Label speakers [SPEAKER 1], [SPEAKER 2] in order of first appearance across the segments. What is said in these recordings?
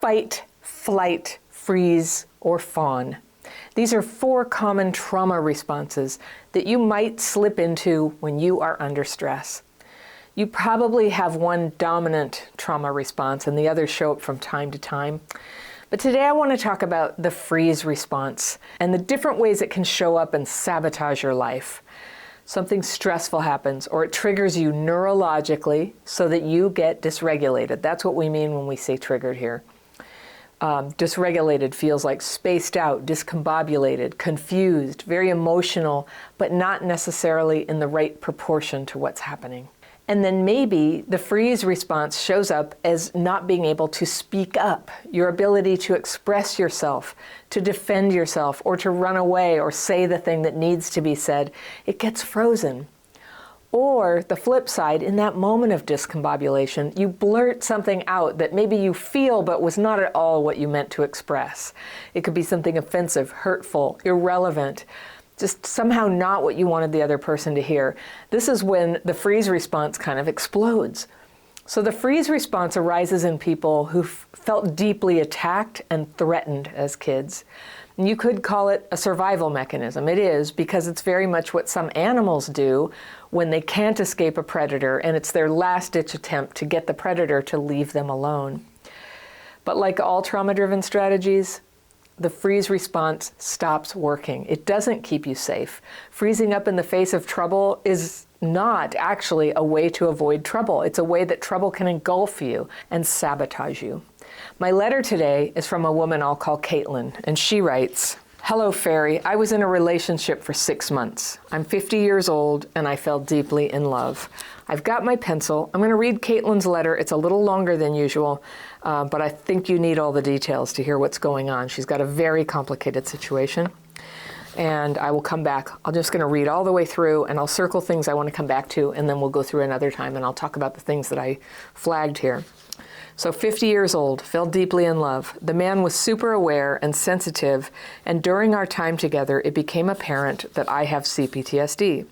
[SPEAKER 1] fight, flight, freeze, or fawn. These are 4 common trauma responses that you might slip into when you are under stress. You probably have one dominant trauma response and the others show up from time to time. But today I want to talk about the freeze response and the different ways it can show up and sabotage your life. Something stressful happens or it triggers you neurologically so that you get dysregulated. That's what we mean when we say triggered here. Dysregulated feels like spaced out, discombobulated, confused, very emotional, but not necessarily in the right proportion to what's happening. And then maybe the freeze response shows up as not being able to speak up, your ability to express yourself, to defend yourself, or to run away or say the thing that needs to be said. It gets frozen. Or the flip side, in that moment of discombobulation, you blurt something out that maybe you feel but was not at all what you meant to express. It could be something offensive, hurtful, irrelevant, just somehow not what you wanted the other person to hear. This is when the freeze response kind of explodes. So the freeze response arises in people who felt deeply attacked and threatened as kids. And you could call it a survival mechanism. It is, because it's very much what some animals do when they can't escape a predator and it's their last-ditch attempt to get the predator to leave them alone. But like all trauma-driven strategies, the freeze response stops working. It doesn't keep you safe. Freezing up in the face of trouble is not actually a way to avoid trouble. It's a way that trouble can engulf you and sabotage you. My letter today is from a woman I'll call Caitlyn, and she writes, "Hello, Fairy. I was in a relationship for 6 months. I'm 50 years old, and I fell deeply in love. I've got my pencil. I'm going to read Caitlyn's letter. It's a little longer than usual, but I think you need all the details to hear what's going on. She's got a very complicated situation, and I will come back. I'm just going to read all the way through, and I'll circle things I want to come back to, and then we'll go through another time, and I'll talk about the things that I flagged here. So 50 years old, fell deeply in love. The man was super aware and sensitive, and during our time together, it became apparent that I have CPTSD.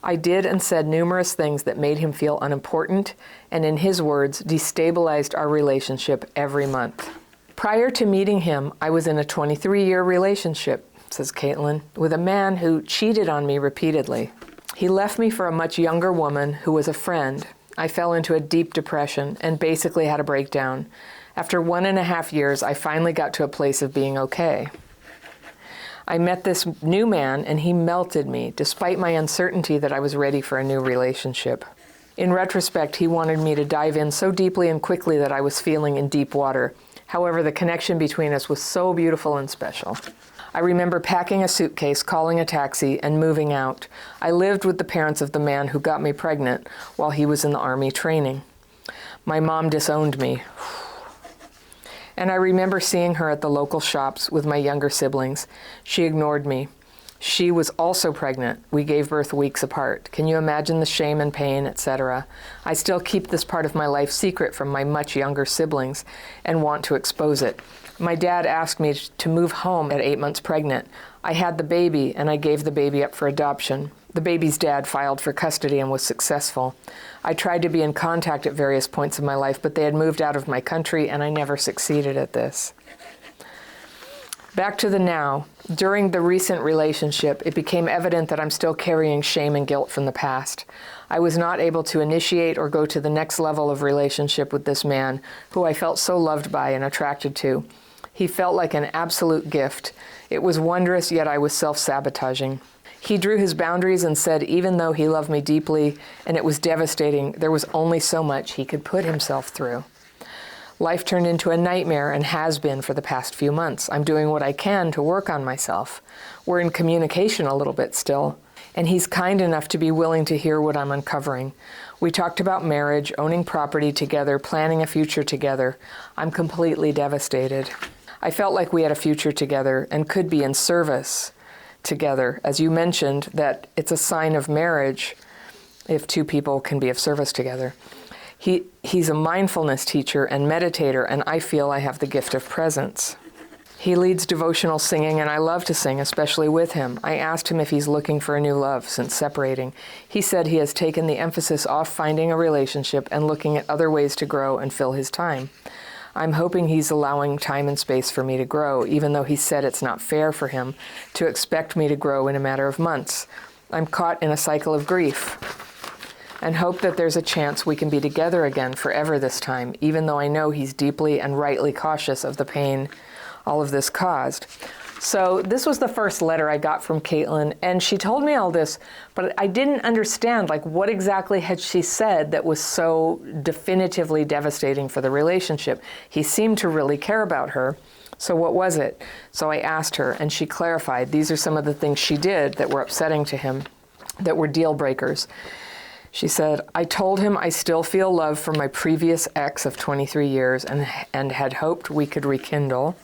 [SPEAKER 1] I did and said numerous things that made him feel unimportant, and in his words, destabilized our relationship every month. Prior to meeting him, I was in a 23-year relationship," says Caitlyn, "with a man who cheated on me repeatedly. He left me for a much younger woman who was a friend. I fell into a deep depression and basically had a breakdown. After 1.5 years, I finally got to a place of being okay. I met this new man and he melted me, despite my uncertainty that I was ready for a new relationship. In retrospect, he wanted me to dive in so deeply and quickly that I was feeling in deep water. However, the connection between us was so beautiful and special. I remember packing a suitcase, calling a taxi, and moving out. I lived with the parents of the man who got me pregnant while he was in the Army training. My mom disowned me. And I remember seeing her at the local shops with my younger siblings. She ignored me. She was also pregnant. We gave birth weeks apart. Can you imagine the shame and pain, etc.? I still keep this part of my life secret from my much younger siblings and want to expose it. My dad asked me to move home at 8 months pregnant. I had the baby and I gave the baby up for adoption. The baby's dad filed for custody and was successful. I tried to be in contact at various points of my life, but they had moved out of my country and I never succeeded at this. Back to the now. During the recent relationship, it became evident that I'm still carrying shame and guilt from the past. I was not able to initiate or go to the next level of relationship with this man, who I felt so loved by and attracted to. He felt like an absolute gift. It was wondrous, yet I was self-sabotaging. He drew his boundaries and said even though he loved me deeply and it was devastating, there was only so much he could put himself through. Life turned into a nightmare and has been for the past few months. I'm doing what I can to work on myself. We're in communication a little bit still, and he's kind enough to be willing to hear what I'm uncovering. We talked about marriage, owning property together, planning a future together. I'm completely devastated. I felt like we had a future together and could be in service together. As you mentioned, that it's a sign of marriage if two people can be of service together. He's a mindfulness teacher and meditator, and I feel I have the gift of presence. He leads devotional singing, and I love to sing, especially with him. I asked him if he's looking for a new love since separating. He said he has taken the emphasis off finding a relationship and looking at other ways to grow and fill his time. I'm hoping he's allowing time and space for me to grow, even though he said it's not fair for him to expect me to grow in a matter of months. I'm caught in a cycle of grief and hope that there's a chance we can be together again forever this time, even though I know he's deeply and rightly cautious of the pain all of this caused. So this was the first letter I got from Caitlyn, and she told me all this, but I didn't understand, like, what exactly had she said that was so definitively devastating for the relationship. He seemed to really care about her. So what was it? So I asked her, and she clarified. These are some of the things she did that were upsetting to him, that were deal breakers. She said, I told him I still feel love for my previous ex of 23 years and had hoped we could rekindle.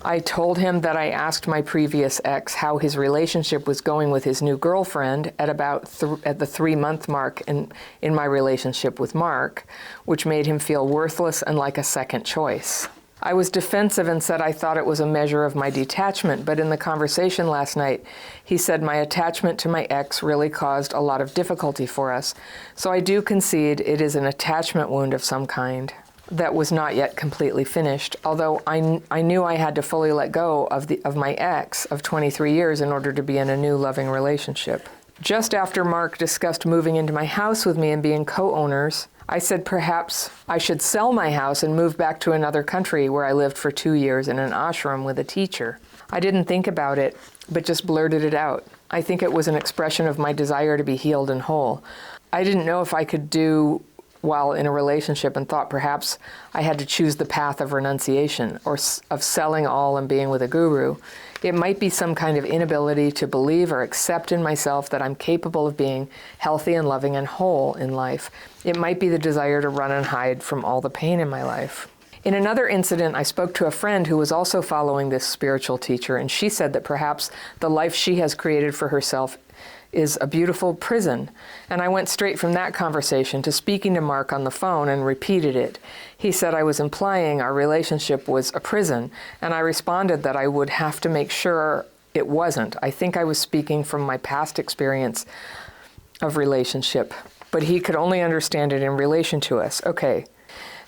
[SPEAKER 1] I told him that I asked my previous ex how his relationship was going with his new girlfriend at about at the 3-month mark in my relationship with Mark, which made him feel worthless and like a second choice. I was defensive and said I thought it was a measure of my detachment, but in the conversation last night, he said my attachment to my ex really caused a lot of difficulty for us. So I do concede it is an attachment wound of some kind that was not yet completely finished, although I knew I had to fully let go of my ex of 23 years in order to be in a new loving relationship. Just after Mark discussed moving into my house with me and being co-owners, I said perhaps I should sell my house and move back to another country where I lived for 2 years in an ashram with a teacher. I didn't think about it, but just blurted it out. I think it was an expression of my desire to be healed and whole. I didn't know if I could do while in a relationship and thought perhaps I had to choose the path of renunciation or of selling all and being with a guru. It might be some kind of inability to believe or accept in myself that I'm capable of being healthy and loving and whole in life. It might be the desire to run and hide from all the pain in my life. In another incident, I spoke to a friend who was also following this spiritual teacher, and she said that perhaps the life she has created for herself is a beautiful prison. And I went straight from that conversation to speaking to Mark on the phone and repeated it. He said I was implying our relationship was a prison, and I responded that I would have to make sure it wasn't. I think I was speaking from my past experience of relationship, but he could only understand it in relation to us. Okay.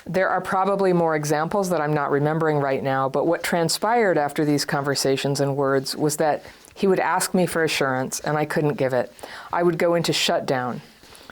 [SPEAKER 1] There are probably more examples that I'm not remembering right now, but what transpired after these conversations and words was that he would ask me for assurance, and I couldn't give it. I would go into shutdown.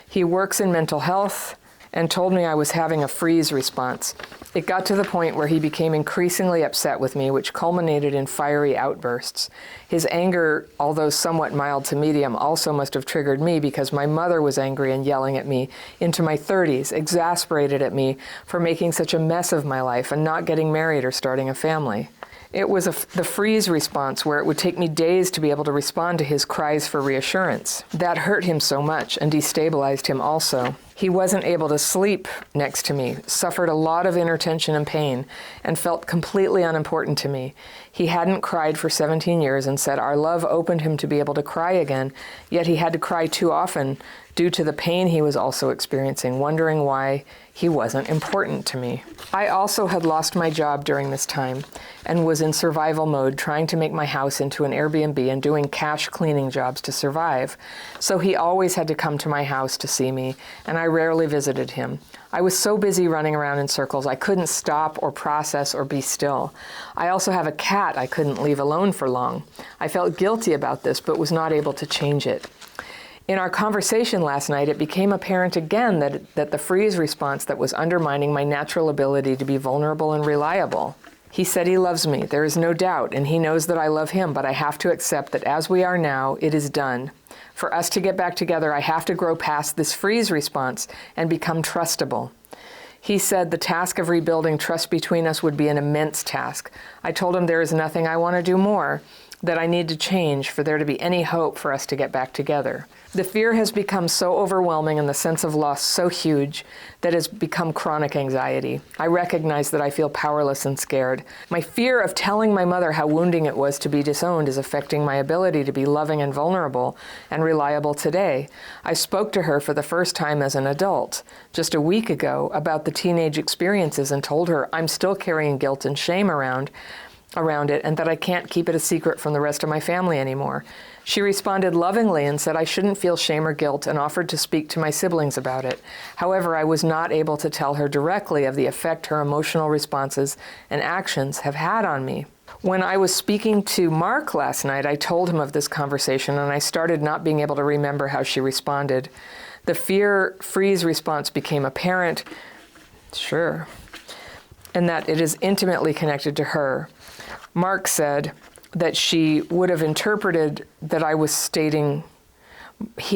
[SPEAKER 1] He works in mental health and told me I was having a freeze response. It got to the point where he became increasingly upset with me, which culminated in fiery outbursts. His anger, although somewhat mild to medium, also must have triggered me because my mother was angry and yelling at me into my 30s, exasperated at me for making such a mess of my life and not getting married or starting a family. It was the freeze response where it would take me days to be able to respond to his cries for reassurance. That hurt him so much and destabilized him also. He wasn't able to sleep next to me, suffered a lot of inner tension and pain, and felt completely unimportant to me. He hadn't cried for 17 years and said our love opened him to be able to cry again, yet he had to cry too often due to the pain he was also experiencing, wondering why he wasn't important to me. I also had lost my job during this time and was in survival mode, trying to make my house into an Airbnb and doing cash cleaning jobs to survive. So he always had to come to my house to see me, and I rarely visited him. I was so busy running around in circles, I couldn't stop or process or be still. I also have a cat I couldn't leave alone for long. I felt guilty about this, but was not able to change it. In our conversation last night, it became apparent again that the freeze response that was undermining my natural ability to be vulnerable and reliable. He said he loves me, there is no doubt, and he knows that I love him, but I have to accept that as we are now, it is done. For us to get back together, I have to grow past this freeze response and become trustable. He said the task of rebuilding trust between us would be an immense task. I told him there is nothing I want to do more, that I need to change for there to be any hope for us to get back together. The fear has become so overwhelming and the sense of loss so huge that it's become chronic anxiety. I recognize that I feel powerless and scared. My fear of telling my mother how wounding it was to be disowned is affecting my ability to be loving and vulnerable and reliable today. I spoke to her for the first time as an adult just a week ago about the teenage experiences and told her I'm still carrying guilt and shame around around it and that I can't keep it a secret from the rest of my family anymore. She responded lovingly and said I shouldn't feel shame or guilt and offered to speak to my siblings about it. However, I was not able to tell her directly of the effect her emotional responses and actions have had on me. When I was speaking to Mark last night, I told him of this conversation and I started not being able to remember how she responded. The fear freeze response became apparent, sure, and that it is intimately connected to her. Mark said that she would have interpreted that I was stating,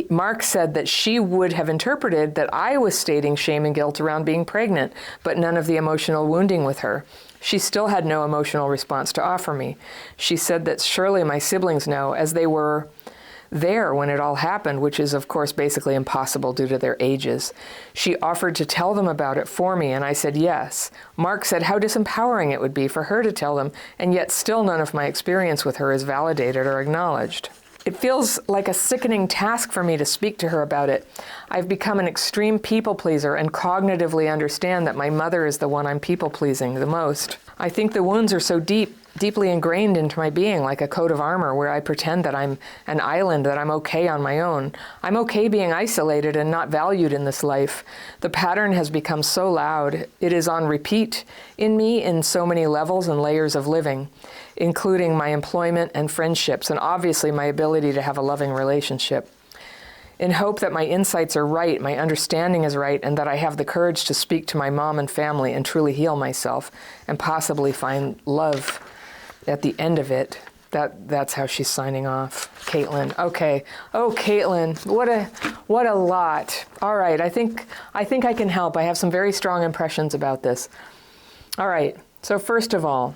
[SPEAKER 1] Mark said that she would have interpreted that I was stating shame and guilt around being pregnant, but none of the emotional wounding with her. She still had no emotional response to offer me. She said that surely my siblings know, as they were there when it all happened, which is of course basically impossible due to their ages. She offered to tell them about it for me and I said yes. Mark said how disempowering it would be for her to tell them, and yet still none of my experience with her is validated or acknowledged. It feels like a sickening task for me to speak to her about it. I've become an extreme people pleaser and cognitively understand that my mother is the one I'm people pleasing the most. I think the wounds are so deeply ingrained into my being, like a coat of armor where I pretend that I'm an island, that I'm okay on my own. I'm okay being isolated and not valued in this life. The pattern has become so loud. It is on repeat in me in so many levels and layers of living, including my employment and friendships, and obviously my ability to have a loving relationship. In hope that my insights are right, my understanding is right, and that I have the courage to speak to my mom and family and truly heal myself and possibly find love at the end of it. That's how she's signing off. Caitlyn. Okay. Oh, Caitlyn, what a lot. All right, I think I can help. I have some very strong impressions about this. All right. So first of all,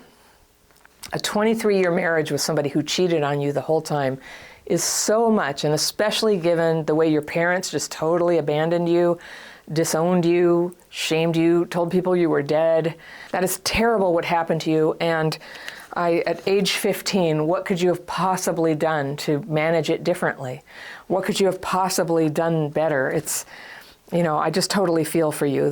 [SPEAKER 1] a 23-year marriage with somebody who cheated on you the whole time is so much, and especially given the way your parents just totally abandoned you, disowned you, shamed you, told people you were dead. That is terrible what happened to you. And at age 15, what could you have possibly done to manage it differently? What could you have possibly done better? It's, I just totally feel for you.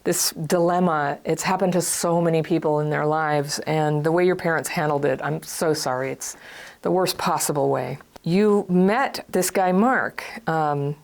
[SPEAKER 1] This dilemma, it's happened to so many people in their lives, and the way your parents handled it, I'm so sorry. It's the worst possible way. You met this guy, Mark, and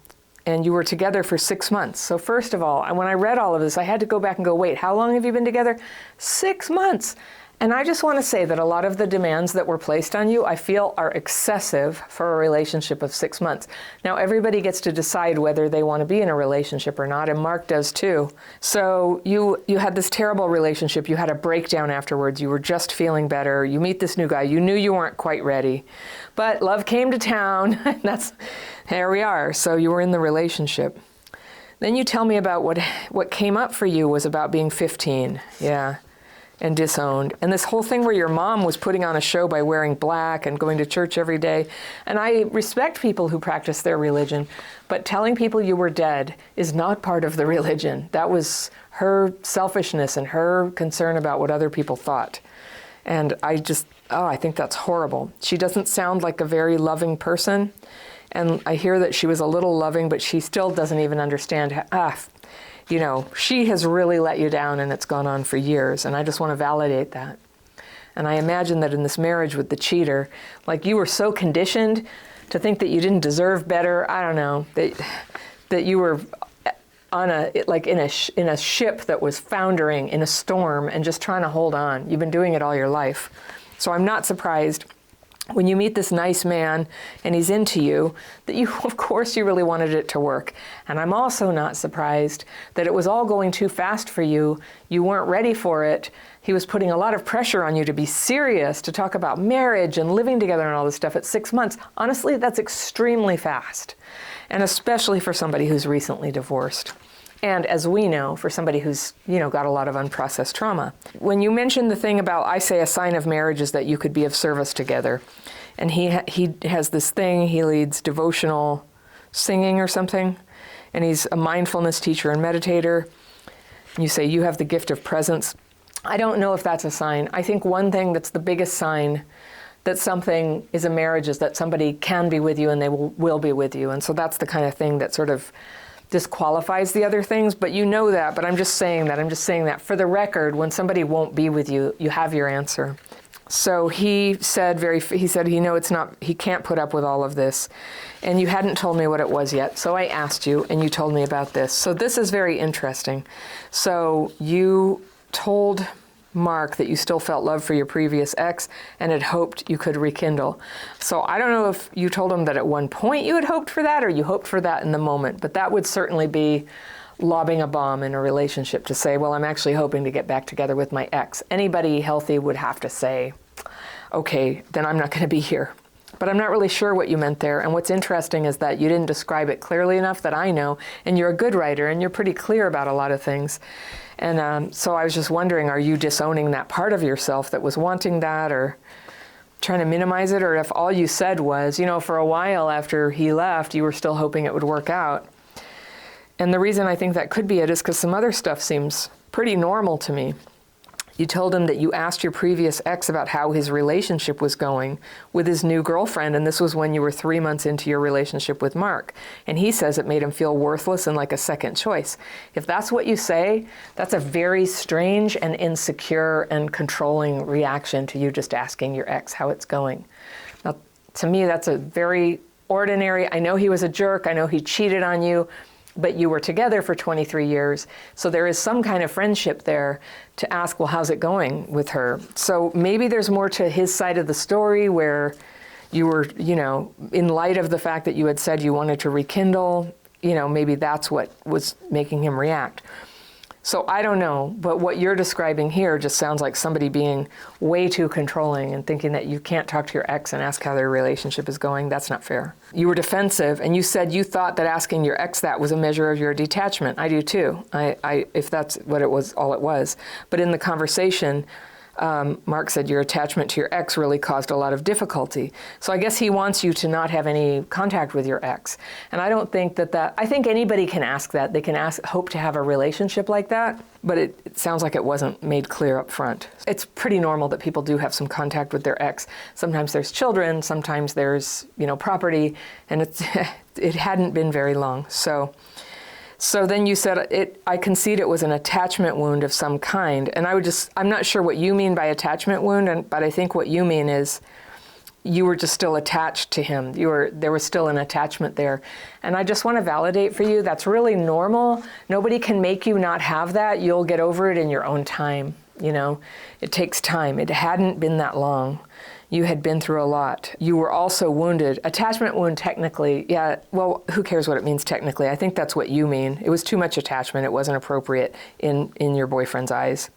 [SPEAKER 1] you were together for 6 months. So first of all, when I read all of this, I had to go back and go, wait, how long have you been together? 6 months. And I just want to say that a lot of the demands that were placed on you, I feel, are excessive for a relationship of 6 months. Now, everybody gets to decide whether they want to be in a relationship or not, and Mark does too. So you had this terrible relationship. You had a breakdown afterwards. You were just feeling better. You meet this new guy. You knew you weren't quite ready. But love came to town, and here we are. So you were in the relationship. Then you tell me about what came up for you was about being 15. Yeah. And disowned. And this whole thing where your mom was putting on a show by wearing black and going to church every day. And I respect people who practice their religion, but telling people you were dead is not part of the religion. That was her selfishness and her concern about what other people thought. And I think that's horrible. She doesn't sound like a very loving person. And I hear that she was a little loving, but she still doesn't even understand she has really let you down, and it's gone on for years, and I just want to validate that. And I imagine that in this marriage with the cheater, like you were so conditioned to think that you didn't deserve better, I don't know, that you were on in a ship that was foundering in a storm and just trying to hold on. You've been doing it all your life. So I'm not surprised when you meet this nice man and he's into you, that of course you really wanted it to work. And I'm also not surprised that it was all going too fast for you. You weren't ready for it. He was putting a lot of pressure on you to be serious, to talk about marriage and living together and all this stuff at 6 months. Honestly, that's extremely fast. And especially for somebody who's recently divorced. And as we know, for somebody who's, got a lot of unprocessed trauma. When you mentioned the thing about, I say a sign of marriage is that you could be of service together. And he has this thing, he leads devotional singing or something. And he's a mindfulness teacher and meditator. And you say, you have the gift of presence. I don't know if that's a sign. I think one thing that's the biggest sign that something is a marriage is that somebody can be with you and they will be with you. And so that's the kind of thing that sort of disqualifies the other things, but you know that, but I'm just saying that for the record, when somebody won't be with you, you have your answer. So he said he can't put up with all of this. And you hadn't told me what it was yet. So I asked you and you told me about this. So this is very interesting. So you told Mark that you still felt love for your previous ex and had hoped you could rekindle. So I don't know if you told him that at one point you had hoped for that or you hoped for that in the moment, but that would certainly be lobbing a bomb in a relationship to say, well, I'm actually hoping to get back together with my ex. Anybody healthy would have to say, okay, then I'm not going to be here. But I'm not really sure what you meant there. And what's interesting is that you didn't describe it clearly enough that I know, and you're a good writer and you're pretty clear about a lot of things. And so I was just wondering, are you disowning that part of yourself that was wanting that or trying to minimize it? Or if all you said was, for a while after he left, you were still hoping it would work out. And the reason I think that could be it is because some other stuff seems pretty normal to me. You told him that you asked your previous ex about how his relationship was going with his new girlfriend, and this was when you were 3 months into your relationship with Mark. And he says it made him feel worthless and like a second choice. If that's what you say, that's a very strange and insecure and controlling reaction to you just asking your ex how it's going. Now, to me, that's a very ordinary, I know he was a jerk, I know he cheated on you, but you were together for 23 years. So there is some kind of friendship there to ask, well, how's it going with her? So maybe there's more to his side of the story where you were, in light of the fact that you had said you wanted to rekindle, maybe that's what was making him react. So I don't know, but what you're describing here just sounds like somebody being way too controlling and thinking that you can't talk to your ex and ask how their relationship is going. That's not fair. You were defensive, and you said you thought that asking your ex that was a measure of your detachment. I do too, if that's what it was, all it was. But in the conversation, Mark said your attachment to your ex really caused a lot of difficulty. So I guess he wants you to not have any contact with your ex. And I don't think I think anybody can ask that. They can hope to have a relationship like that, but it sounds like it wasn't made clear up front. It's pretty normal that people do have some contact with their ex. Sometimes there's children, sometimes there's, property, and it hadn't been very long. So then you said, I concede it was an attachment wound of some kind. And I'm not sure what you mean by attachment wound, but I think what you mean is you were just still attached to him. There was still an attachment there. And I just want to validate for you, that's really normal. Nobody can make you not have that. You'll get over it in your own time. It takes time. It hadn't been that long. You had been through a lot. You were also wounded. Attachment wound technically, yeah, well, who cares what it means technically? I think that's what you mean. It was too much attachment. It wasn't appropriate in your boyfriend's eyes.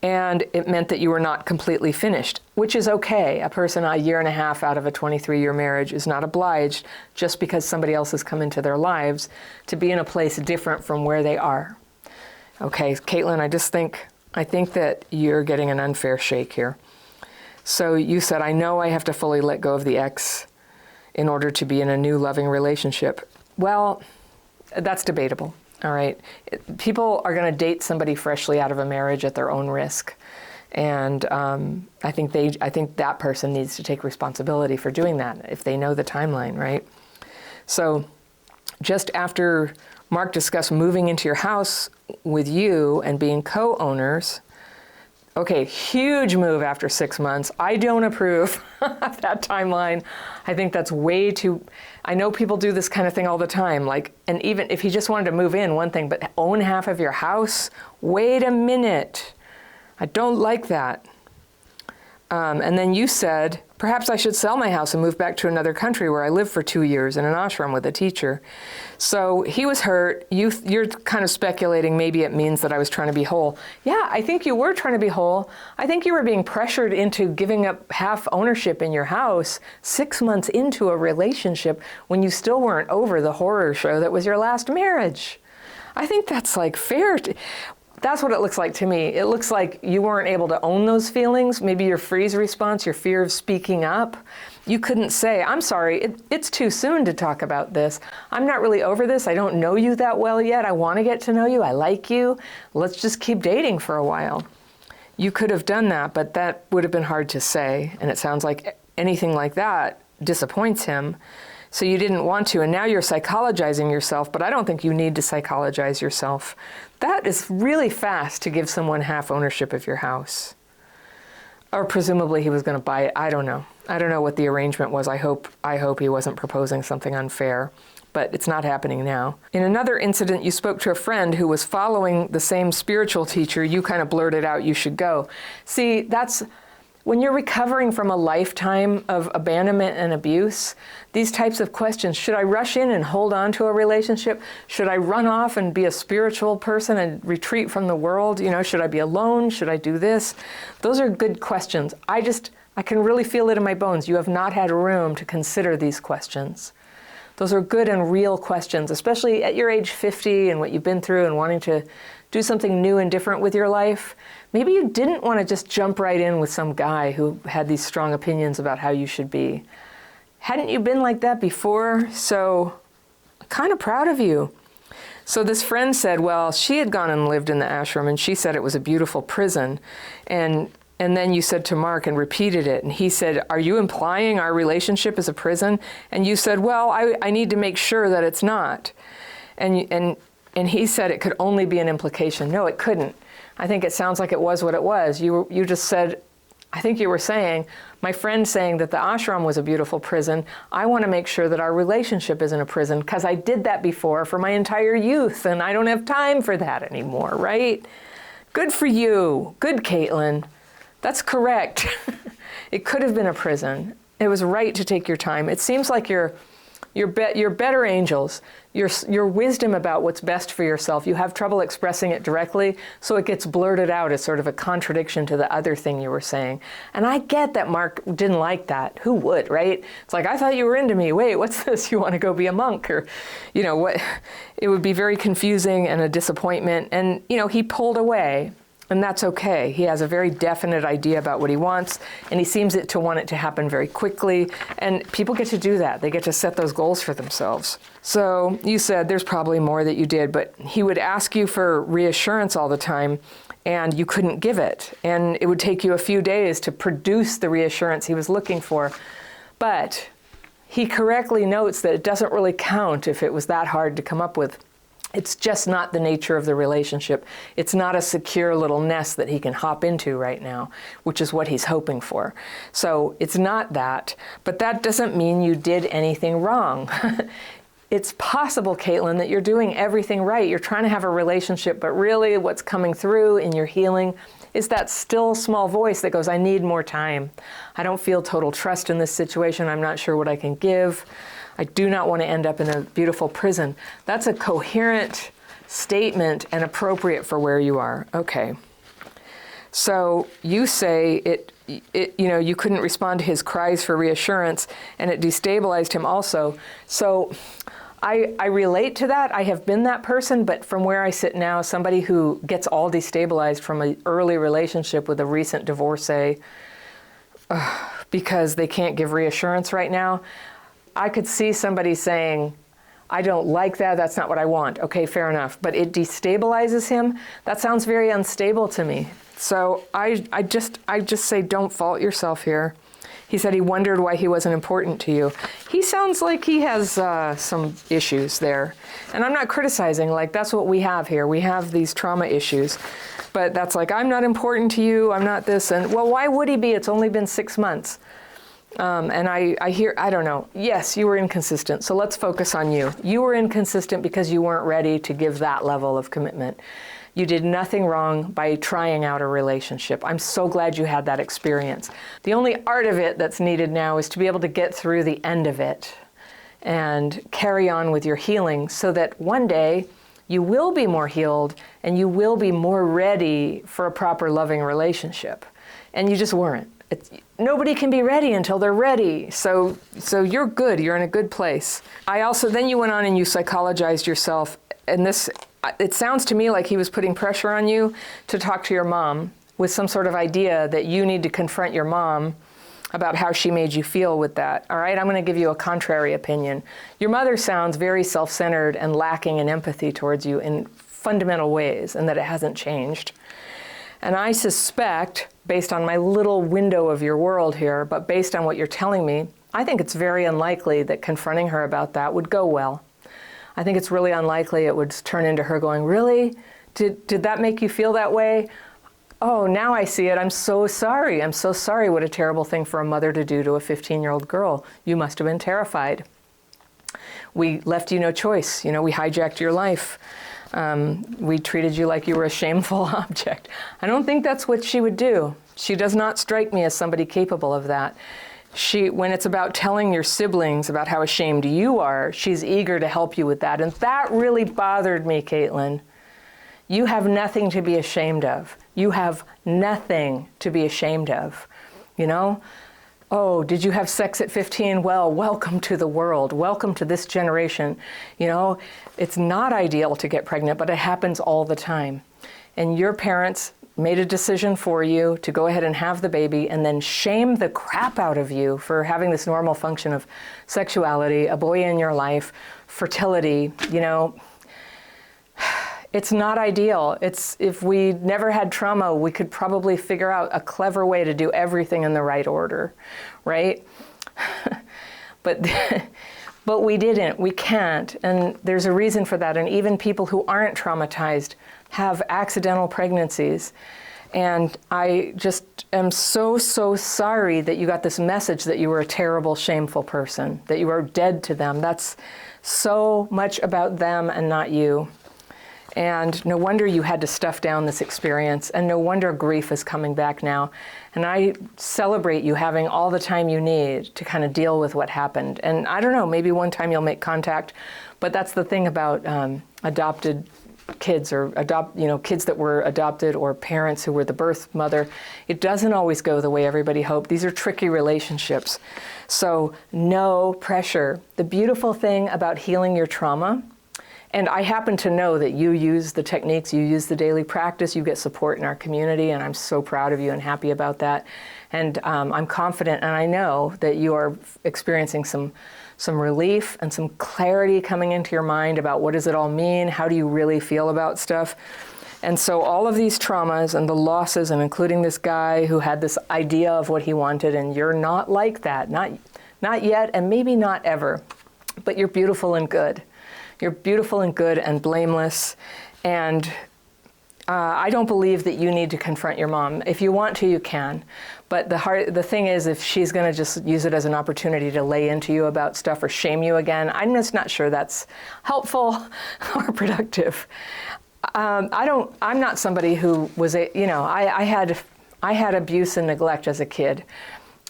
[SPEAKER 1] And it meant that you were not completely finished, which is okay. A person a year and a half out of a 23-year marriage is not obliged, just because somebody else has come into their lives, to be in a place different from where they are. Okay, Caitlyn, I think that you're getting an unfair shake here. So you said, I know I have to fully let go of the ex in order to be in a new loving relationship. Well, that's debatable, all right? People are going to date somebody freshly out of a marriage at their own risk. And I think that person needs to take responsibility for doing that if they know the timeline, right? So just after Mark discussed moving into your house with you and being co-owners, okay, huge move after 6 months. I don't approve of that timeline. I think that's way too, I know people do this kind of thing all the time. And even if he just wanted to move in, one thing, but own half of your house? Wait a minute. I don't like that. And then you said, perhaps I should sell my house and move back to another country where I lived for 2 years in an ashram with a teacher. So he was hurt. You're kind of speculating maybe it means that I was trying to be whole. Yeah, I think you were trying to be whole. I think you were being pressured into giving up half ownership in your house 6 months into a relationship when you still weren't over the horror show that was your last marriage. I think that's fair. That's what it looks like to me. It looks like you weren't able to own those feelings. Maybe your freeze response, your fear of speaking up. You couldn't say, I'm sorry, it's too soon to talk about this. I'm not really over this. I don't know you that well yet. I want to get to know you. I like you. Let's just keep dating for a while. You could have done that, but that would have been hard to say. And it sounds like anything like that disappoints him. So you didn't want to, and now you're psychologizing yourself, but I don't think you need to psychologize yourself. That is really fast to give someone half ownership of your house. Or presumably he was going to buy it. I don't know. I don't know what the arrangement was. I hope he wasn't proposing something unfair, but it's not happening now. In another incident, you spoke to a friend who was following the same spiritual teacher. You kind of blurted out you should go. See, that's when you're recovering from a lifetime of abandonment and abuse, these types of questions, should I rush in and hold on to a relationship? Should I run off and be a spiritual person and retreat from the world? You know, should I be alone? Should I do this? Those are good questions. I can really feel it in my bones. You have not had room to consider these questions. Those are good and real questions, especially at your age 50 and what you've been through and wanting to do something new and different with your life. Maybe you didn't want to just jump right in with some guy who had these strong opinions about how you should be. Hadn't you been like that before? So I'm kind of proud of you. So this friend said, well, she had gone and lived in the ashram and she said it was a beautiful prison. And then you said to Mark and repeated it. And he said, are you implying our relationship is a prison? And you said, well, I need to make sure that it's not. And he said it could only be an implication. No, it couldn't. I think it sounds like it was what it was. You just said, I think you were saying, my friend saying that the ashram was a beautiful prison. I want to make sure that our relationship isn't a prison because I did that before for my entire youth and I don't have time for that anymore, right? Good for you. Good, Caitlyn. That's correct. It could have been a prison. It was right to take your time. It seems like your better angels, your wisdom about what's best for yourself, you have trouble expressing it directly, so it gets blurted out as sort of a contradiction to the other thing you were saying. And I get that Mark didn't like that. Who would, right? It's like, I thought you were into me. Wait, what's this? You want to go be a monk? Or, you know, what? It would be very confusing and a disappointment. And, you know, he pulled away. And that's okay. He has a very definite idea about what he wants, and he seems to want it to happen very quickly. And people get to do that. They get to set those goals for themselves. So you said there's probably more that you did, but he would ask you for reassurance all the time, and you couldn't give it. And it would take you a few days to produce the reassurance he was looking for. But he correctly notes that it doesn't really count if it was that hard to come up with. It's just not the nature of the relationship. It's not a secure little nest that he can hop into right now, which is what he's hoping for. So it's not that, but that doesn't mean you did anything wrong. It's possible, Caitlyn, that you're doing everything right. You're trying to have a relationship, but really what's coming through in your healing is that still small voice that goes, I need more time. I don't feel total trust in this situation. I'm not sure what I can give. I do not want to end up in a beautiful prison. That's a coherent statement and appropriate for where you are. Okay. So you say you couldn't respond to his cries for reassurance, and it destabilized him also. So I relate to that. I have been that person, but from where I sit now, somebody who gets all destabilized from an early relationship with a recent divorcee because they can't give reassurance right now, I could see somebody saying, I don't like that, that's not what I want. Okay, fair enough. But it destabilizes him. That sounds very unstable to me. So I just say, don't fault yourself here. He said he wondered why he wasn't important to you. He sounds like he has some issues there. And I'm not criticizing, like that's what we have here. We have these trauma issues. But that's like, I'm not important to you, I'm not this. And well, why would he be? It's only been 6 months. And I hear, I don't know, yes, you were inconsistent. So let's focus on you. You were inconsistent because you weren't ready to give that level of commitment. You did nothing wrong by trying out a relationship. I'm so glad you had that experience. The only art of it that's needed now is to be able to get through the end of it and carry on with your healing so that one day you will be more healed and you will be more ready for a proper loving relationship. And you just weren't. Nobody can be ready until they're ready. So you're good. You're in a good place. Then you went on and you psychologized yourself. And it sounds to me like he was putting pressure on you to talk to your mom with some sort of idea that you need to confront your mom about how she made you feel with that. All right, I'm going to give you a contrary opinion. Your mother sounds very self-centered and lacking in empathy towards you in fundamental ways, and that it hasn't changed. And I suspect, based on my little window of your world here, but based on what you're telling me, I think it's very unlikely that confronting her about that would go well. I think it's really unlikely it would turn into her going, really? Did that make you feel that way? oh, now I see it. I'm so sorry. I'm so sorry. What a terrible thing for a mother to do to a 15-year-old girl. You must have been terrified. We left you no choice. You know, we hijacked your life. We treated you like you were a shameful object. I don't think that's what she would do. She does not strike me as somebody capable of that. When it's about telling your siblings about how ashamed you are, she's eager to help you with that. And that really bothered me, Caitlyn. You have nothing to be ashamed of. You have nothing to be ashamed of, you know? Oh, did you have sex at 15? Well, welcome to the world. Welcome to this generation. You know, it's not ideal to get pregnant, but it happens all the time. And your parents made a decision for you to go ahead and have the baby and then shame the crap out of you for having this normal function of sexuality, a boy in your life, fertility, you know. It's not ideal. If we never had trauma, we could probably figure out a clever way to do everything in the right order, right? But we didn't. We can't. And there's a reason for that. And even people who aren't traumatized have accidental pregnancies. And I just am so, so sorry that you got this message that you were a terrible, shameful person, that you were dead to them. That's so much about them and not you. And no wonder you had to stuff down this experience, and no wonder grief is coming back now. And I celebrate you having all the time you need to kind of deal with what happened. And I don't know, maybe one time you'll make contact, but that's the thing about adopted kids or kids that were adopted or parents who were the birth mother. It doesn't always go the way everybody hoped. These are tricky relationships. So no pressure. The beautiful thing about healing your trauma, and I happen to know that you use the techniques, you use the daily practice, you get support in our community, and I'm so proud of you and happy about that. And I'm confident, and I know that you are experiencing some relief and some clarity coming into your mind about what does it all mean, how do you really feel about stuff. And so all of these traumas and the losses, and including this guy who had this idea of what he wanted, and you're not like that, not yet, and maybe not ever, but you're beautiful and good. You're beautiful and good and blameless, and I don't believe that you need to confront your mom. If you want to, you can. But the thing is, if she's going to just use it as an opportunity to lay into you about stuff or shame you again, I'm just not sure that's helpful or productive. I'm not somebody who was I had abuse and neglect as a kid,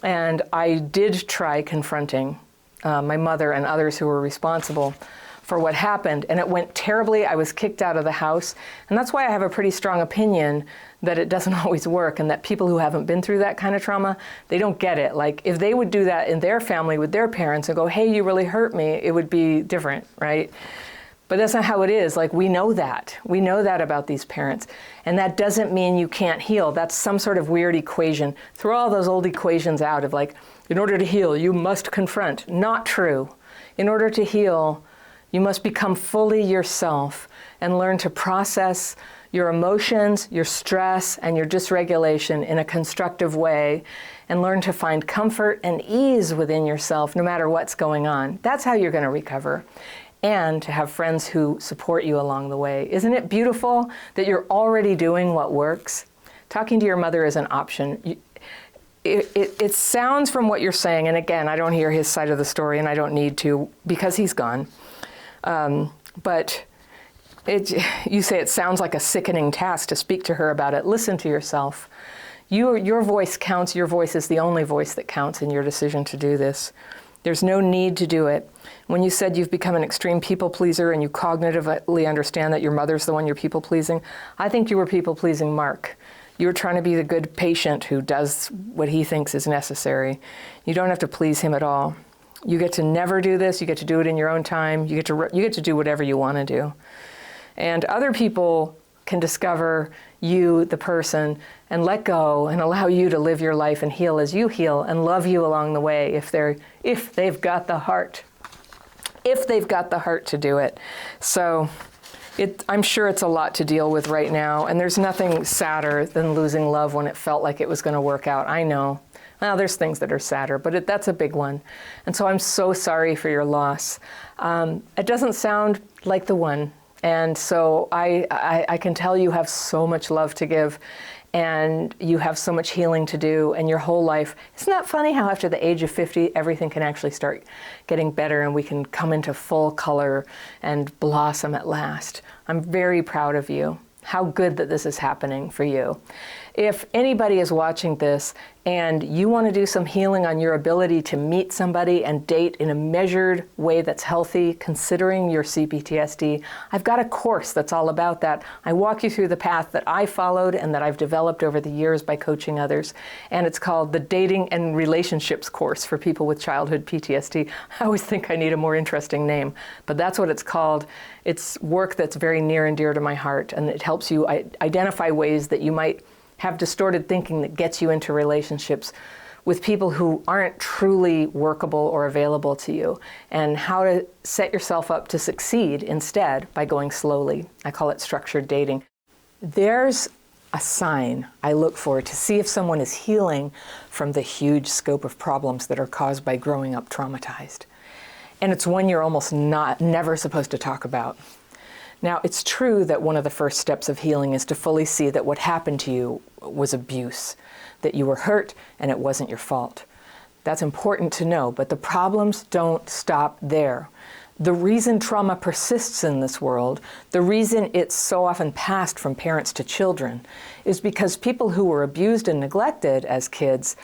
[SPEAKER 1] and I did try confronting my mother and others who were responsible for what happened, and it went terribly. I was kicked out of the house, and that's why I have a pretty strong opinion that it doesn't always work, and that people who haven't been through that kind of trauma, they don't get it. Like, if they would do that in their family with their parents and go, hey, you really hurt me, it would be different, right? But that's not how it is. Like, we know that. We know that about these parents, and that doesn't mean you can't heal. That's some sort of weird equation. Throw all those old equations out of like, in order to heal, you must confront. Not true. In order to heal, you must become fully yourself and learn to process your emotions, your stress, and your dysregulation in a constructive way, and learn to find comfort and ease within yourself no matter what's going on. That's how you're going to recover. And to have friends who support you along the way. Isn't it beautiful that you're already doing what works? Talking to your mother is an option. It sounds from what you're saying, and again, I don't hear his side of the story, and I don't need to because he's gone. But you say it sounds like a sickening task to speak to her about it. Listen to yourself. Your voice counts. Your voice is the only voice that counts in your decision to do this. There's no need to do it. When you said you've become an extreme people pleaser and you cognitively understand that your mother's the one you're people pleasing, I think you were people pleasing Mark. You were trying to be the good patient who does what he thinks is necessary. You don't have to please him at all. You get to never do this. You get to do it in your own time. You get to do whatever you want to do. And other people can discover you, the person, and let go and allow you to live your life and heal as you heal and love you along the way if they've got the heart. If they've got the heart to do it. So I'm sure it's a lot to deal with right now, and there's nothing sadder than losing love when it felt like it was going to work out. I know. Well, there's things that are sadder, but that's a big one. And so I'm so sorry for your loss. It doesn't sound like the one. And so I can tell you have so much love to give. and you have so much healing to do, and your whole life. Isn't that funny how after the age of 50, everything can actually start getting better and we can come into full color and blossom at last? I'm very proud of you. How good that this is happening for you. If anybody is watching this and you want to do some healing on your ability to meet somebody and date in a measured way that's healthy, considering your CPTSD, I've got a course that's all about that. I walk you through the path that I followed and that I've developed over the years by coaching others. And it's called the Dating and Relationships Course for people with childhood PTSD. I always think I need a more interesting name, but that's what it's called. It's work that's very near and dear to my heart, and it helps you identify ways that you might have distorted thinking that gets you into relationships with people who aren't truly workable or available to you, and how to set yourself up to succeed instead by going slowly. I call it structured dating. There's a sign I look for to see if someone is healing from the huge scope of problems that are caused by growing up traumatized. And it's one you're almost never supposed to talk about. Now, it's true that one of the first steps of healing is to fully see that what happened to you was abuse, that you were hurt and it wasn't your fault. That's important to know, but the problems don't stop there. The reason trauma persists in this world, the reason it's so often passed from parents to children, is because people who were abused and neglected as kids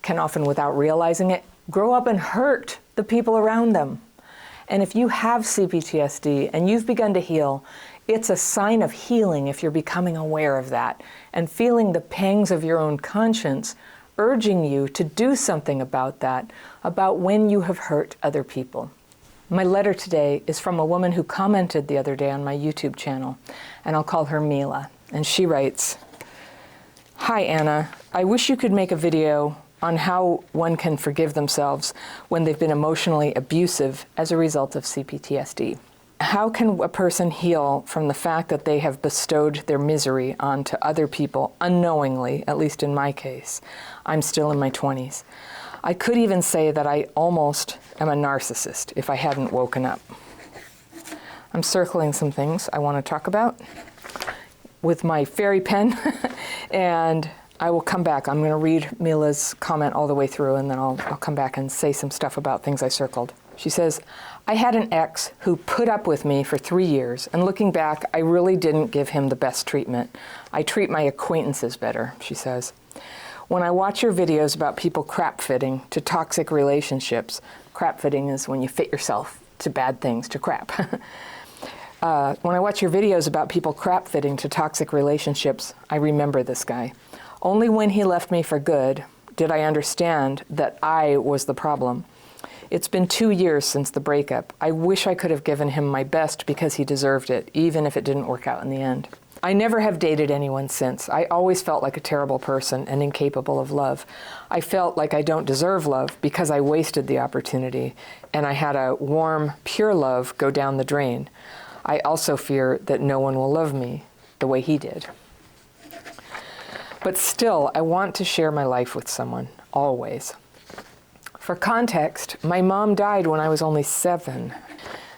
[SPEAKER 1] can often, without realizing it, grow up and hurt the people around them. And if you have CPTSD and you've begun to heal, it's a sign of healing if you're becoming aware of that and feeling the pangs of your own conscience urging you to do something about that, about when you have hurt other people. My letter today is from a woman who commented the other day on my YouTube channel, and I'll call her Mila. And she writes, "Hi Anna, I wish you could make a video on how one can forgive themselves when they've been emotionally abusive as a result of CPTSD. How can a person heal from the fact that they have bestowed their misery onto other people unknowingly, at least in my case? I'm still in my 20s. I could even say that I almost am a narcissist if I hadn't woken up." I'm circling some things I want to talk about with my fairy pen, and I will come back. I'm going to read Mila's comment all the way through, and then I'll come back and say some stuff about things I circled. She says, "I had an ex who put up with me for 3 years, and looking back, I really didn't give him the best treatment. I treat my acquaintances better," she says. "When I watch your videos about people crap-fitting to toxic relationships," crap-fitting is when you fit yourself to bad things, to crap. "When I watch your videos about people crap-fitting to toxic relationships, I remember this guy. Only when he left me for good did I understand that I was the problem. It's been 2 years since the breakup. I wish I could have given him my best because he deserved it, even if it didn't work out in the end. I never have dated anyone since. I always felt like a terrible person and incapable of love. I felt like I don't deserve love because I wasted the opportunity, and I had a warm, pure love go down the drain. I also fear that no one will love me the way he did. But still, I want to share my life with someone, always. For context, my mom died when I was only 7.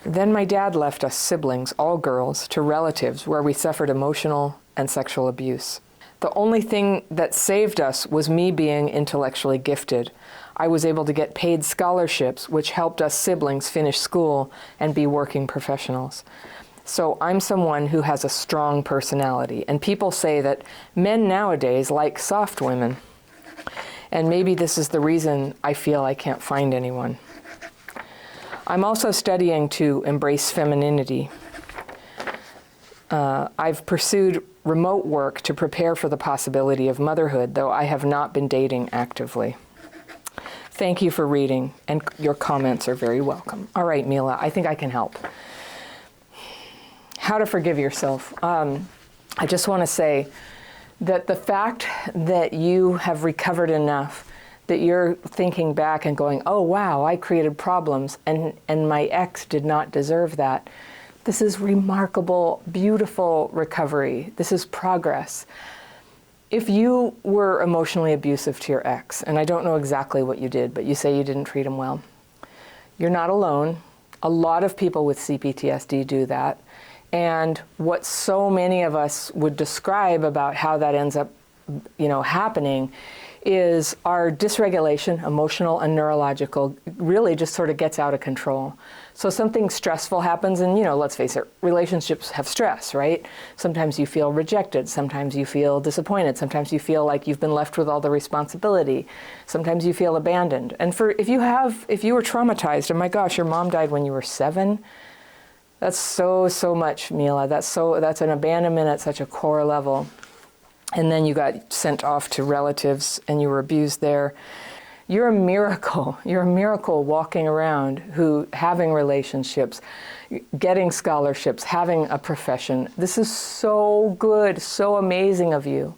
[SPEAKER 1] Then my dad left us siblings, all girls, to relatives where we suffered emotional and sexual abuse. The only thing that saved us was me being intellectually gifted. I was able to get paid scholarships, which helped us siblings finish school and be working professionals. So I'm someone who has a strong personality, and people say that men nowadays like soft women. And maybe this is the reason I feel I can't find anyone. I'm also studying to embrace femininity. I've pursued remote work to prepare for the possibility of motherhood, though I have not been dating actively. Thank you for reading, and your comments are very welcome." All right, Mila, I think I can help. How to forgive yourself. I just want to say that the fact that you have recovered enough that you're thinking back and going, "Oh wow, I created problems and my ex did not deserve that." This is remarkable, beautiful recovery. This is progress. If you were emotionally abusive to your ex, and I don't know exactly what you did, but you say you didn't treat him well, you're not alone. A lot of people with CPTSD do that. And what so many of us would describe about how that ends up happening is our dysregulation, emotional and neurological, really just sort of gets out of control. So something stressful happens, and let's face it, relationships have stress, right? Sometimes you feel rejected, sometimes you feel disappointed, sometimes you feel like you've been left with all the responsibility, sometimes you feel abandoned. And if you were traumatized, and my gosh, your mom died when you were 7, that's so much, Mila. That's an abandonment at such a core level. And then you got sent off to relatives and you were abused there. You're a miracle. You're a miracle walking around having relationships, getting scholarships, having a profession. This is so good, so amazing of you.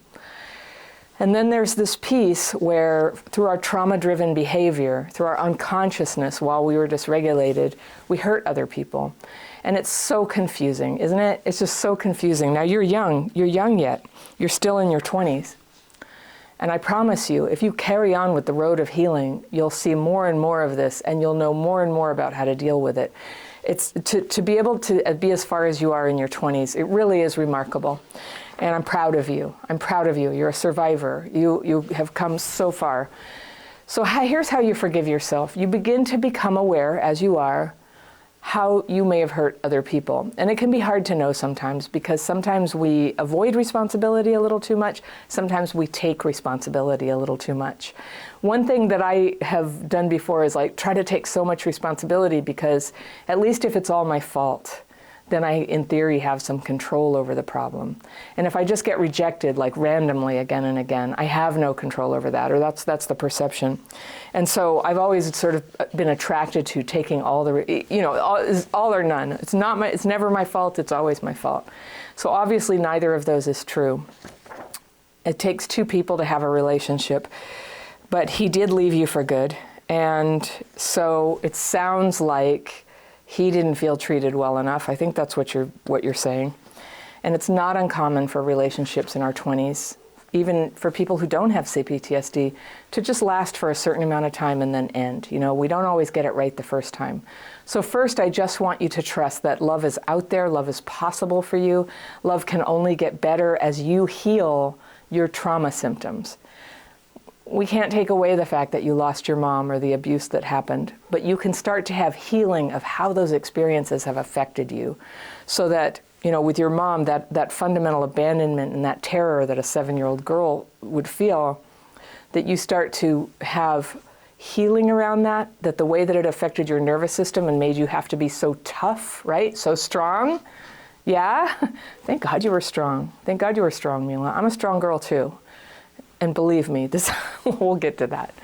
[SPEAKER 1] And then there's this piece where through our trauma-driven behavior, through our unconsciousness while we were dysregulated, we hurt other people. And it's so confusing, isn't it? It's just so confusing. Now you're young yet. You're still in your 20s. And I promise you, if you carry on with the road of healing, you'll see more and more of this, and you'll know more and more about how to deal with it. It's to be able to be as far as you are in your 20s, it really is remarkable. And I'm proud of you. I'm proud of you. You're a survivor. You have come so far. So here's how you forgive yourself. You begin to become aware, as you are, how you may have hurt other people. And it can be hard to know sometimes, because sometimes we avoid responsibility a little too much. Sometimes we take responsibility a little too much. One thing that I have done before is try to take so much responsibility, because at least if it's all my fault, then I, in theory, have some control over the problem. And if I just get rejected randomly again and again, I have no control over that, or that's the perception. And so I've always sort of been attracted to taking all all or none. It's never my fault, it's always my fault. So obviously neither of those is true. It takes two people to have a relationship, but he did leave you for good. And so it sounds like he didn't feel treated well enough. I think that's what you're saying. And it's not uncommon for relationships in our 20s, even for people who don't have CPTSD, to just last for a certain amount of time and then end. We don't always get it right the first time. So first, I just want you to trust that love is out there, love is possible for you. Love can only get better as you heal your trauma symptoms. We can't take away the fact that you lost your mom or the abuse that happened, but you can start to have healing of how those experiences have affected you, so that, with your mom, that fundamental abandonment and that terror that a 7-year-old girl would feel, that you start to have healing around that the way that it affected your nervous system and made you have to be so tough, right? So strong. Yeah? Thank God you were strong. Thank God you were strong, Mila. I'm a strong girl too. And believe me, we'll get to that.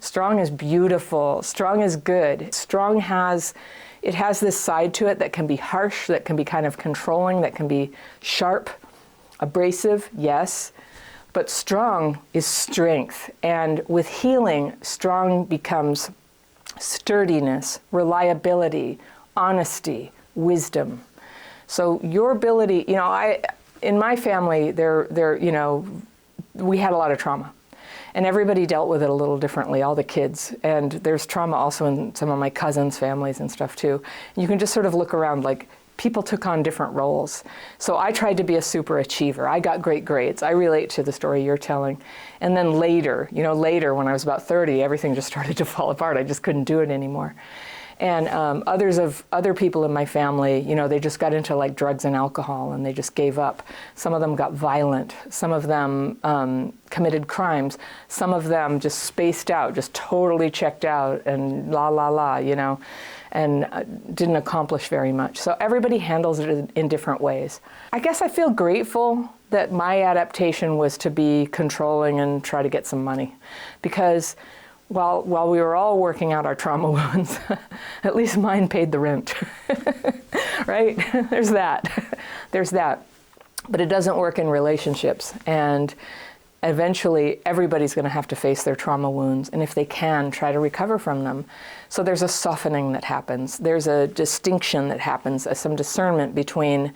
[SPEAKER 1] Strong is beautiful. Strong is good. Strong has this side to it that can be harsh, that can be kind of controlling, that can be sharp, abrasive, yes. But strong is strength. And with healing, strong becomes sturdiness, reliability, honesty, wisdom. So your ability, in my family, we had a lot of trauma, and everybody dealt with it a little differently, all the kids. And there's trauma also in some of my cousins' families and stuff too. And you can just sort of look around, people took on different roles. So I tried to be a super achiever. I got great grades. I relate to the story you're telling. And then later when I was about 30, everything just started to fall apart. I just couldn't do it anymore. And other people in my family, they just got into drugs and alcohol, and they just gave up. Some of them got violent. Some of them committed crimes. Some of them just spaced out, just totally checked out, and and didn't accomplish very much. So everybody handles it in different ways. I guess I feel grateful that my adaptation was to be controlling and try to get some money, because while we were all working out our trauma wounds, at least mine paid the rent, right? There's that. But it doesn't work in relationships. And eventually, everybody's going to have to face their trauma wounds, and if they can, try to recover from them. So there's a softening that happens. There's a distinction that happens, some discernment between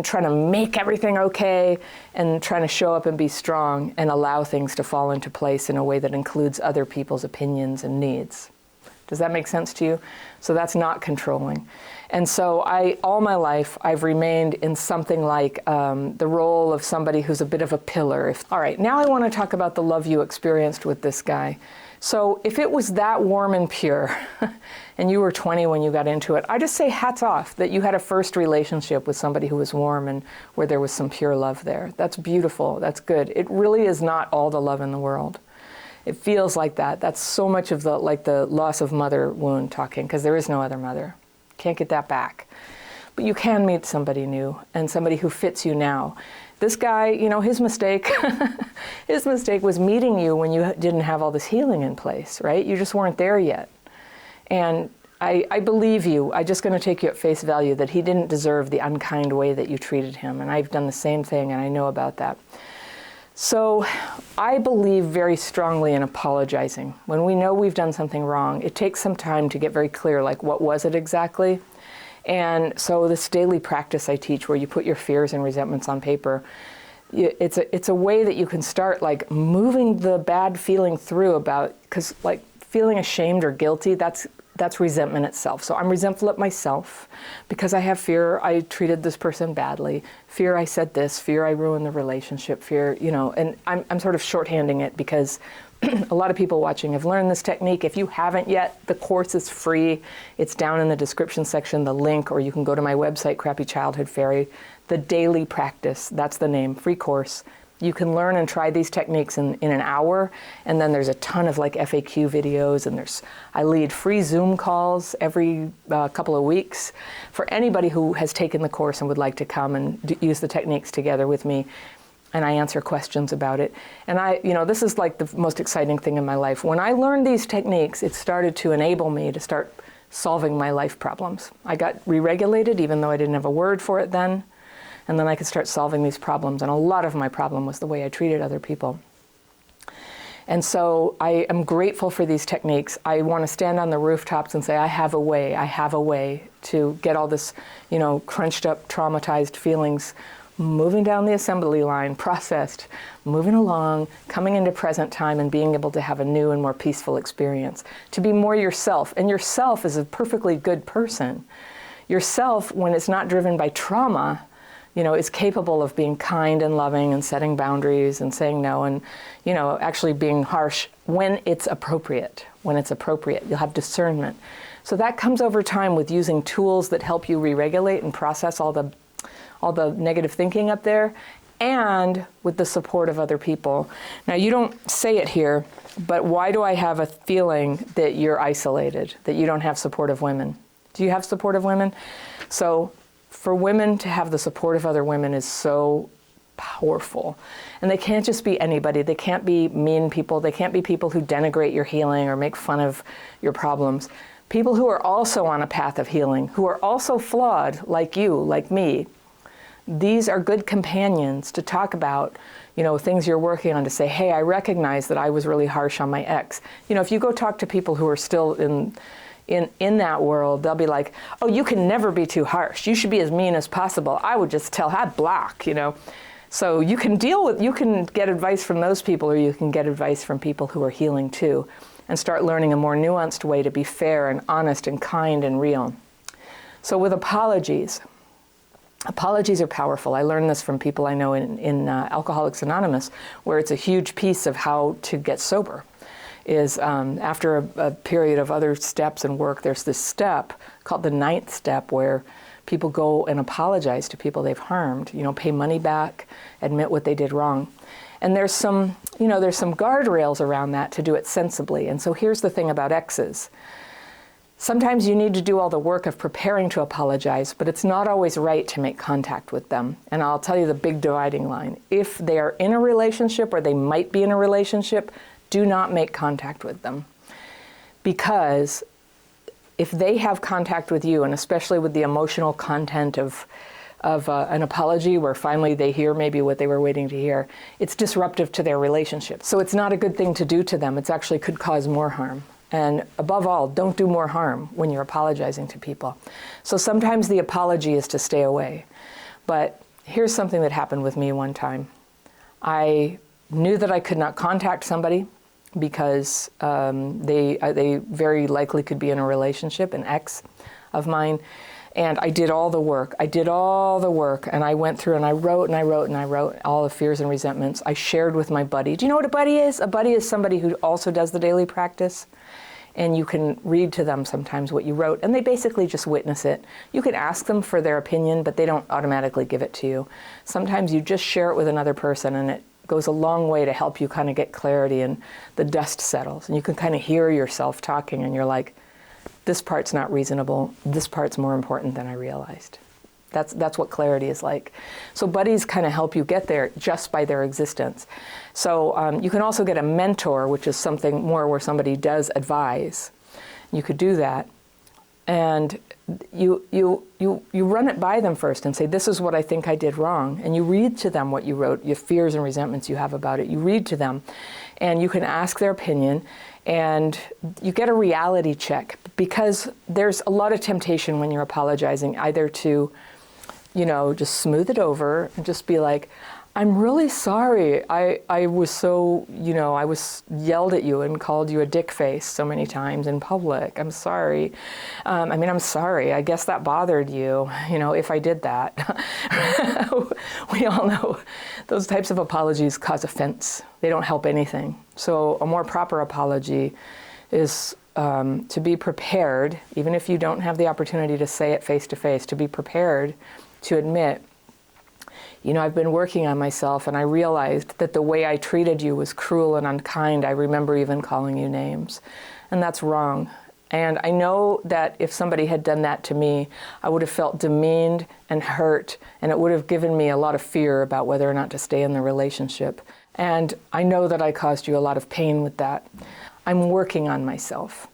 [SPEAKER 1] trying to make everything okay and trying to show up and be strong and allow things to fall into place in a way that includes other people's opinions and needs. Does that make sense to you? So that's not controlling. And so all my life, I've remained in something like the role of somebody who's a bit of a pillar. All right, now I want to talk about the love you experienced with this guy. So if it was that warm and pure, and you were 20 when you got into it, I just say hats off that you had a first relationship with somebody who was warm and where there was some pure love there. That's beautiful. That's good. It really is not all the love in the world. It feels like that. That's so much of the loss of mother wound talking, because there is no other mother. Can't get that back. But you can meet somebody new and somebody who fits you now. This guy, you know, his mistake, his mistake was meeting you when you didn't have all this healing in place, right? You just weren't there yet. And I believe you. I'm just going to take you at face value that he didn't deserve the unkind way that you treated him. And I've done the same thing, and I know about that. So I believe very strongly in apologizing. When we know we've done something wrong, it takes some time to get very clear, like, what was it exactly? And so this daily practice I teach, where you put your fears and resentments on paper, it's a way that you can start like moving the bad feeling through about, because like feeling ashamed or guilty, that's resentment itself. So I'm resentful at myself because I have fear I treated this person badly, fear I said this, fear I ruined the relationship, fear, you know, and I'm sort of shorthanding it because a lot of people watching have learned this technique. If you haven't yet, the course is free. It's down in the description section, the link, or you can go to my website, Crappy Childhood Fairy. The Daily Practice, that's the name, free course. You can learn and try these techniques in an hour, and then there's a ton of like FAQ videos, and I lead free Zoom calls every couple of weeks for anybody who has taken the course and would like to come and use the techniques together with me. And I answer questions about it. And this is like the most exciting thing in my life. When I learned these techniques, it started to enable me to start solving my life problems. I got re-regulated, even though I didn't have a word for it then. And then I could start solving these problems. And a lot of my problem was the way I treated other people. And so I am grateful for these techniques. I want to stand on the rooftops and say, I have a way to get all this, crunched up, traumatized feelings moving down the assembly line, processed, moving along, coming into present time and being able to have a new and more peaceful experience. To be more yourself. And yourself is a perfectly good person. Yourself, when it's not driven by trauma, is capable of being kind and loving and setting boundaries and saying no and, actually being harsh when it's appropriate. When it's appropriate, you'll have discernment. So that comes over time with using tools that help you re-regulate and process all the negative thinking up there, and with the support of other people. Now, you don't say it here, but why do I have a feeling that you're isolated, that you don't have supportive women? Do you have supportive women? So for women to have the support of other women is so powerful. And they can't just be anybody. They can't be mean people. They can't be people who denigrate your healing or make fun of your problems. People who are also on a path of healing, who are also flawed, like you, like me. These are good companions to talk about, things you're working on, to say, hey, I recognize that I was really harsh on my ex. If you go talk to people who are still in that world, they'll be like, oh, you can never be too harsh. You should be as mean as possible. I would just I'd block, So you can get advice from those people, or you can get advice from people who are healing too, and start learning a more nuanced way to be fair and honest and kind and real. So with apologies are powerful. I learned this from people I know in Alcoholics Anonymous, where it's a huge piece of how to get sober. Is after a period of other steps and work, there's this step called the 9th step, where people go and apologize to people they've harmed, pay money back, admit what they did wrong. And there's some guardrails around that to do it sensibly. And so here's the thing about exes. Sometimes you need to do all the work of preparing to apologize, but it's not always right to make contact with them. And I'll tell you the big dividing line. If they are in a relationship, or they might be in a relationship, do not make contact with them. Because if they have contact with you, and especially with the emotional content of an apology, where finally they hear maybe what they were waiting to hear, it's disruptive to their relationship. So it's not a good thing to do to them. It actually could cause more harm. And above all, don't do more harm when you're apologizing to people. So sometimes the apology is to stay away. But here's something that happened with me one time. I knew that I could not contact somebody because they very likely could be in a relationship, an ex of mine. And I did all the work. And I went through and I wrote all the fears and resentments. I shared with my buddy. Do you know what a buddy is? A buddy is somebody who also does the daily practice. And you can read to them sometimes what you wrote, and they basically just witness it. You can ask them for their opinion, but they don't automatically give it to you. Sometimes you just share it with another person, and it goes a long way to help you kind of get clarity, and the dust settles. And you can kind of hear yourself talking, and you're like, this part's not reasonable. This part's more important than I realized. That's what clarity is like. So buddies kind of help you get there just by their existence. So you can also get a mentor, which is something more where somebody does advise. You could do that. And you run it by them first and say, this is what I think I did wrong. And you read to them what you wrote, your fears and resentments you have about it. You read to them, and you can ask their opinion, and you get a reality check, because there's a lot of temptation when you're apologizing, either to, just smooth it over and just be like, I'm really sorry. I was so, I was yelled at you and called you a dick face so many times in public. I'm sorry. I'm sorry. I guess that bothered you, if I did that. We all know those types of apologies cause offense. They don't help anything. So a more proper apology is to be prepared, even if you don't have the opportunity to say it face to face, to be prepared to admit, I've been working on myself, and I realized that the way I treated you was cruel and unkind. I remember even calling you names, and that's wrong. And I know that if somebody had done that to me, I would have felt demeaned and hurt, and it would have given me a lot of fear about whether or not to stay in the relationship. And I know that I caused you a lot of pain with that. I'm working on myself,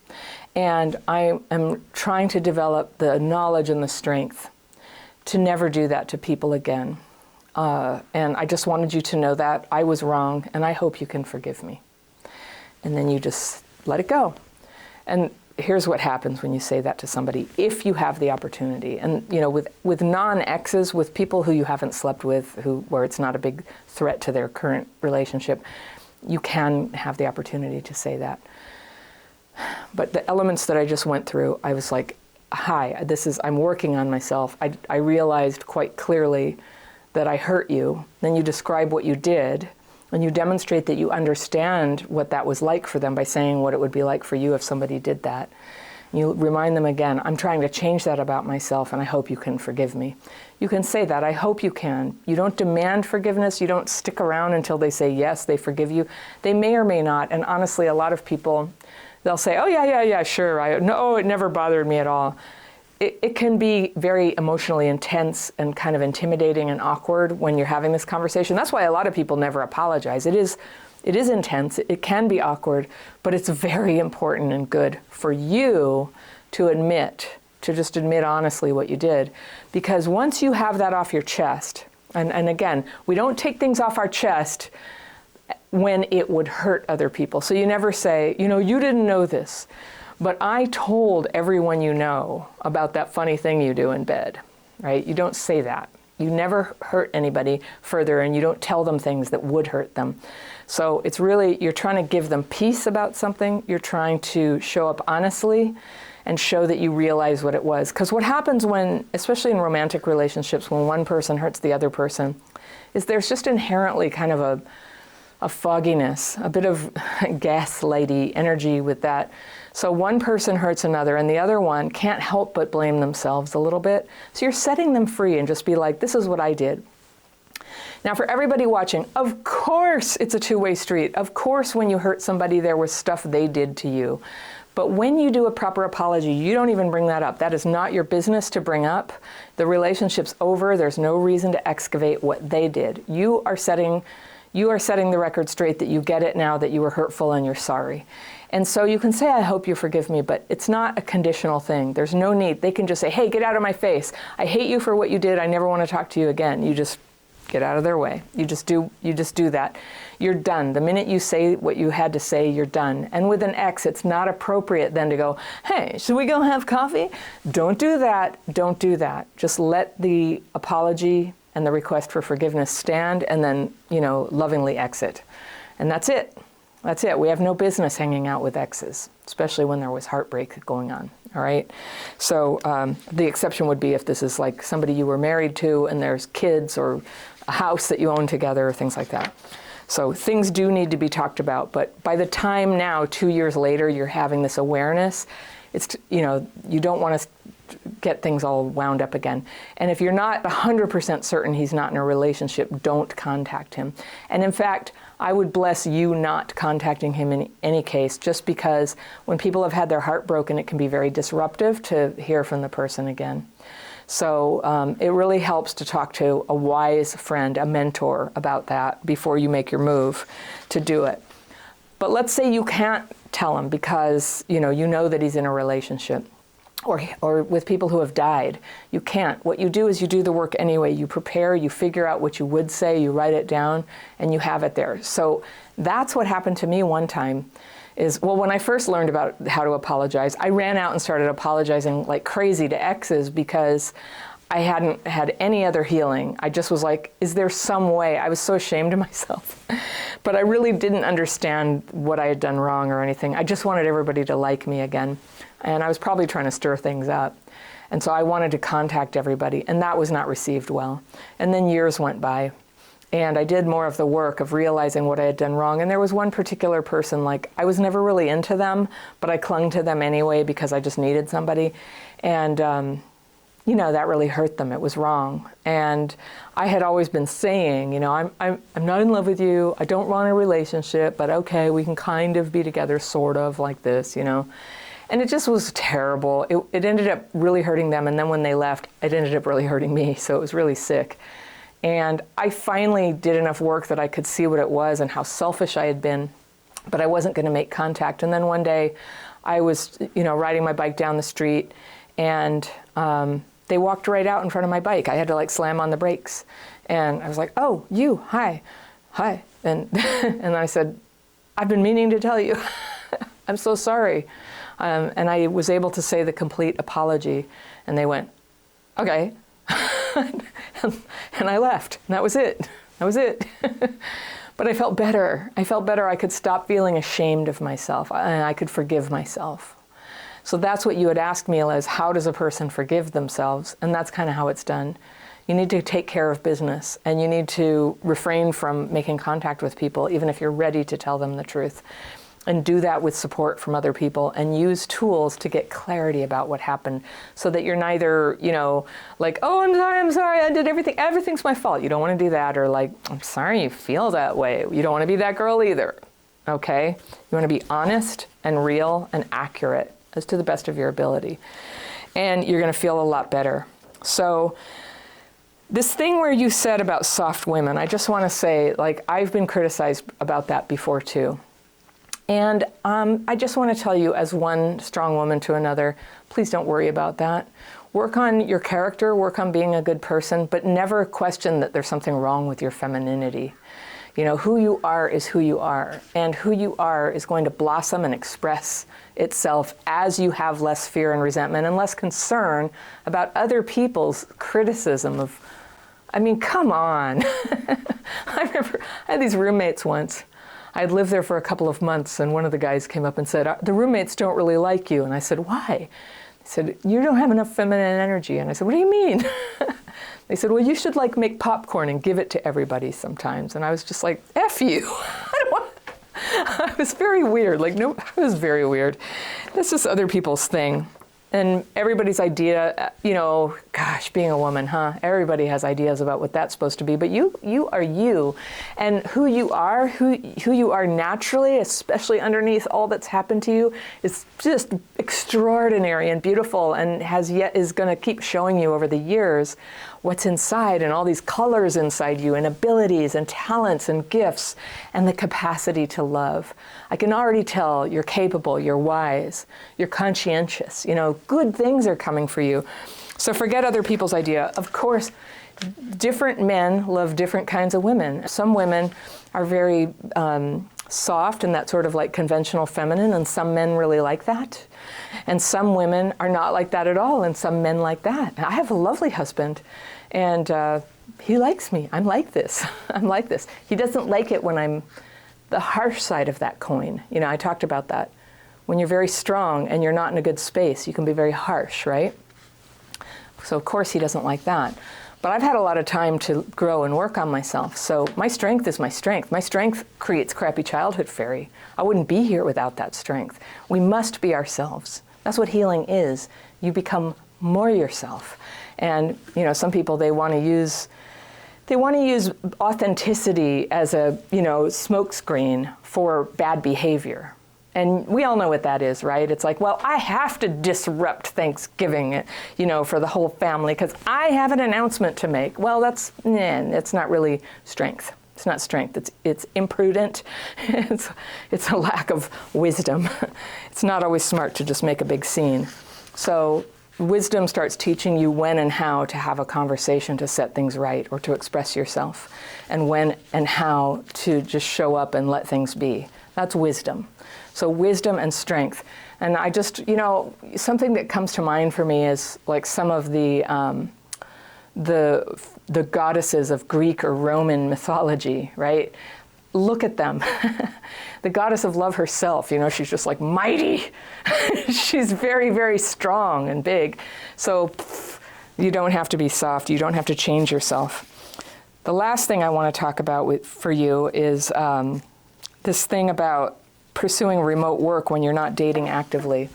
[SPEAKER 1] and I am trying to develop the knowledge and the strength to never do that to people again. And I just wanted you to know that I was wrong, and I hope you can forgive me. And then you just let it go. And here's what happens when you say that to somebody, if you have the opportunity. And with non-exes, with people who you haven't slept with, where it's not a big threat to their current relationship, you can have the opportunity to say that. But the elements that I just went through, I was like, hi, I'm working on myself. I realized quite clearly that I hurt you. Then you describe what you did, and you demonstrate that you understand what that was like for them by saying what it would be like for you if somebody did that. You remind them again, I'm trying to change that about myself, and I hope you can forgive me. You can say that, I hope you can. You don't demand forgiveness. You don't stick around until they say yes, they forgive you. They may or may not, and honestly, a lot of people, they'll say, oh yeah, sure. No, it never bothered me at all. It can be very emotionally intense and kind of intimidating and awkward when you're having this conversation. That's why a lot of people never apologize. It is intense, it can be awkward, but it's very important and good for you to just admit honestly what you did. Because once you have that off your chest, and again, we don't take things off our chest when it would hurt other people. So you never say, you didn't know this, but I told everyone you know about that funny thing you do in bed, right? You don't say that. You never hurt anybody further, and you don't tell them things that would hurt them. So it's really, you're trying to give them peace about something. You're trying to show up honestly and show that you realize what it was. Because what happens when, especially in romantic relationships, when one person hurts the other person, is there's just inherently kind of a fogginess, a bit of gaslighty energy with that. So one person hurts another, and the other one can't help but blame themselves a little bit. So you're setting them free and just be like, this is what I did. Now for everybody watching, of course it's a two-way street. Of course when you hurt somebody, there was stuff they did to you. But when you do a proper apology, you don't even bring that up. That is not your business to bring up. The relationship's over. There's no reason to excavate what they did. You are setting the record straight that you get it now, that you were hurtful and you're sorry. And so you can say, I hope you forgive me, but it's not a conditional thing. There's no need. They can just say, hey, get out of my face. I hate you for what you did. I never want to talk to you again. You just get out of their way. You just do that. You're done. The minute you say what you had to say, you're done. And with an ex, it's not appropriate then to go, hey, should we go have coffee? Don't do that. Don't do that. Just let the apology and the request for forgiveness stand, and then, lovingly exit. And that's it. That's it. We have no business hanging out with exes, especially when there was heartbreak going on, all right? So the exception would be if this is like somebody you were married to and there's kids or a house that you own together or things like that. So things do need to be talked about, but by the time now, 2 years later, you're having this awareness, it's, you know, you don't want to get things all wound up again. And if you're not 100% certain he's not in a relationship, don't contact him. And in fact, I would bless you not contacting him in any case, just because when people have had their heart broken, it can be very disruptive to hear from the person again. So it really helps to talk to a wise friend, a mentor about that before you make your move to do it. But let's say you can't tell him because you know that he's in a relationship. Or with people who have died. You can't. What you do is you do the work anyway. You prepare, you figure out what you would say, you write it down, and you have it there. So that's what happened to me one time is, well, when I first learned about how to apologize, I ran out and started apologizing like crazy to exes because I hadn't had any other healing. I just was like, is there some way? I was so ashamed of myself. But I really didn't understand what I had done wrong or anything. I just wanted everybody to like me again. And I was probably trying to stir things up. And so I wanted to contact everybody, and that was not received well. And then years went by, and I did more of the work of realizing what I had done wrong. And there was one particular person, like, I was never really into them, but I clung to them anyway because I just needed somebody. And, you know, that really hurt them. It was wrong. And I had always been saying, you know, I'm not in love with you. I don't want a relationship, but okay, we can kind of be together, sort of like this, you know. And it just was terrible. It ended up really hurting them. And then when they left, it ended up really hurting me. So it was really sick. And I finally did enough work that I could see what it was and how selfish I had been, but I wasn't going to make contact. And then one day I was, you know, riding my bike down the street, and they walked right out in front of my bike. I had to like slam on the brakes. And I was like, oh, you, hi. And, and I said, I've been meaning to tell you. I'm so sorry. And I was able to say the complete apology, and they went, okay. And I left, and that was it. That was it. But I felt better. I felt better. I could stop feeling ashamed of myself, and I could forgive myself. So that's what you had asked me, is how does a person forgive themselves? And that's kind of how it's done. You need to take care of business, and you need to refrain from making contact with people, even if you're ready to tell them the truth. And do that with support from other people, and use tools to get clarity about what happened, so that you're neither, you know, like, oh, I'm sorry, I did everything's my fault. You don't want to do that. Or like, I'm sorry you feel that way. You don't want to be that girl either, okay? You want to be honest and real and accurate as to the best of your ability. And you're going to feel a lot better. So this thing where you said about soft women, I just want to say, like, I've been criticized about that before too. And I just want to tell you, as one strong woman to another, please don't worry about that. Work on your character, work on being a good person, but never question that there's something wrong with your femininity. You know, who you are is who you are, and who you are is going to blossom and express itself as you have less fear and resentment and less concern about other people's criticism of, I mean, come on. I remember I had these roommates once. I'd lived there for a couple of months, and one of the guys came up and said, the roommates don't really like you. And I said, why? He said, you don't have enough feminine energy. And I said, what do you mean? They said, well, you should like make popcorn and give it to everybody sometimes. And I was just like, F you. I don't want. I was very weird. Like, no, I was very weird. That's just other people's thing. And everybody's idea, you know, gosh, being a woman, huh? Everybody has ideas about what that's supposed to be, but you are you. And who you are naturally, especially underneath all that's happened to you, is just extraordinary and beautiful, and is going to keep showing you over the years what's inside, and all these colors inside you, and abilities and talents and gifts, and the capacity to love. I can already tell you're capable, you're wise, you're conscientious, you know, good things are coming for you. So forget other people's idea. Of course, different men love different kinds of women. Some women are very soft and that sort of like conventional feminine, and some men really like that. And some women are not like that at all, and some men like that. I have a lovely husband, and he likes me. I'm like this. I'm like this. He doesn't like it when I'm the harsh side of that coin. You know, I talked about that. When you're very strong and you're not in a good space, you can be very harsh, right? So of course he doesn't like that. But I've had a lot of time to grow and work on myself. So my strength is my strength. My strength creates crappy childhood fairy. I wouldn't be here without that strength. We must be ourselves. That's what healing is. You become more yourself. And you know, some people, they want to use authenticity as a, you know, smokescreen for bad behavior. And we all know what that is, right? It's like, well, I have to disrupt Thanksgiving, you know, for the whole family because I have an announcement to make. Well, it's not really strength. It's not strength. It's imprudent. It's a lack of wisdom. It's not always smart to just make a big scene. So wisdom starts teaching you when and how to have a conversation to set things right or to express yourself, and when and how to just show up and let things be. That's wisdom. So wisdom and strength. And I just, you know, something that comes to mind for me is like some of the goddesses of Greek or Roman mythology, right? Look at them. The goddess of love herself, you know, she's just like mighty. She's very, very strong and big. So you don't have to be soft. You don't have to change yourself. The last thing I want to talk about for you is this thing about pursuing remote work when you're not dating actively.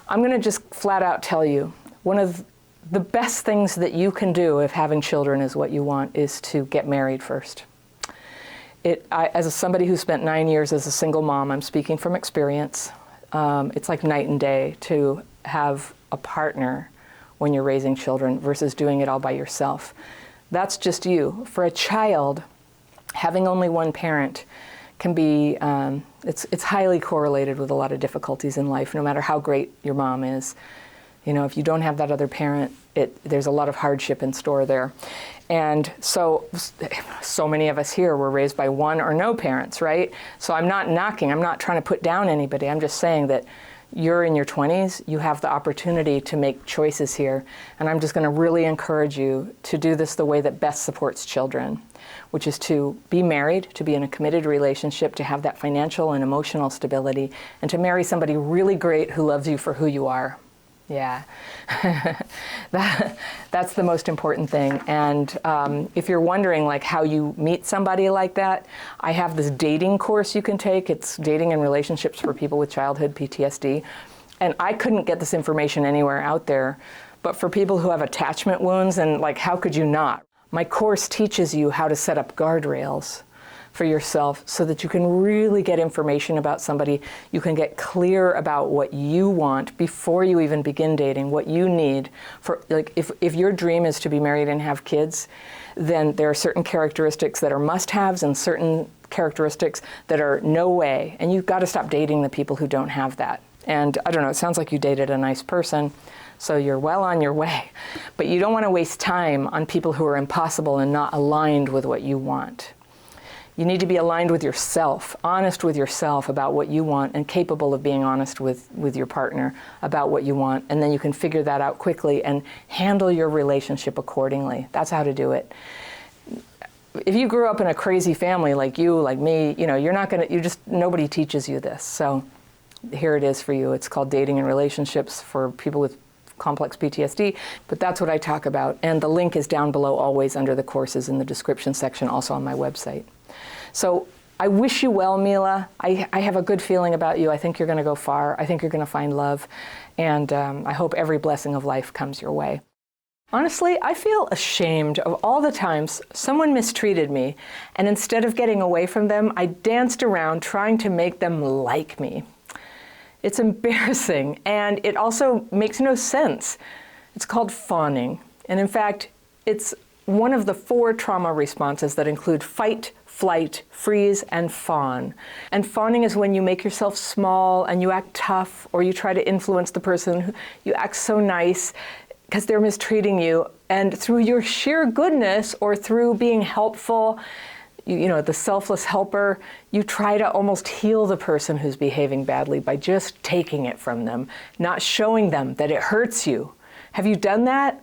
[SPEAKER 1] I'm going to just flat out tell you, one of the best things that you can do if having children is what you want is to get married first. As somebody who spent 9 years as a single mom, I'm speaking from experience. It's like night and day to have a partner when you're raising children versus doing it all by yourself. That's just you. For a child, having only one parent can be, it's highly correlated with a lot of difficulties in life, no matter how great your mom is. You know, if you don't have that other parent, there's a lot of hardship in store there. And so many of us here were raised by one or no parents, right? So I'm not knocking, I'm not trying to put down anybody. I'm just saying that you're in your 20s, you have the opportunity to make choices here. And I'm just going to really encourage you to do this the way that best supports children, which is to be married, to be in a committed relationship, to have that financial and emotional stability, and to marry somebody really great who loves you for who you are. Yeah, that's the most important thing. And if you're wondering like how you meet somebody like that, I have this dating course you can take. It's dating and relationships for people with childhood PTSD. And I couldn't get this information anywhere out there. But for people who have attachment wounds, and like, how could you not? My course teaches you how to set up guardrails for yourself so that you can really get information about somebody. You can get clear about what you want before you even begin dating, what you need for, like, if your dream is to be married and have kids, then there are certain characteristics that are must-haves and certain characteristics that are no way. And you've got to stop dating the people who don't have that. And I don't know, it sounds like you dated a nice person, so you're well on your way. But you don't want to waste time on people who are impossible and not aligned with what you want. You need to be aligned with yourself, honest with yourself about what you want, and capable of being honest with your partner about what you want. And then you can figure that out quickly and handle your relationship accordingly. That's how to do it. If you grew up in a crazy family like you, like me, you know, nobody teaches you this. So here it is for you. It's called Dating and Relationships for people with complex PTSD, but that's what I talk about. And the link is down below always under the courses in the description section, also on my website. So I wish you well, Mila. I have a good feeling about you. I think you're going to go far. I think you're going to find love. And I hope every blessing of life comes your way. Honestly, I feel ashamed of all the times someone mistreated me, and instead of getting away from them, I danced around trying to make them like me. It's embarrassing, and it also makes no sense. It's called fawning. And in fact, it's one of the 4 trauma responses that include fight, flight, freeze, and fawn. And fawning is when you make yourself small and you act tough, or you try to influence the person. You act so nice because they're mistreating you. And through your sheer goodness or through being helpful, you know, the selfless helper, you try to almost heal the person who's behaving badly by just taking it from them, not showing them that it hurts you. Have you done that?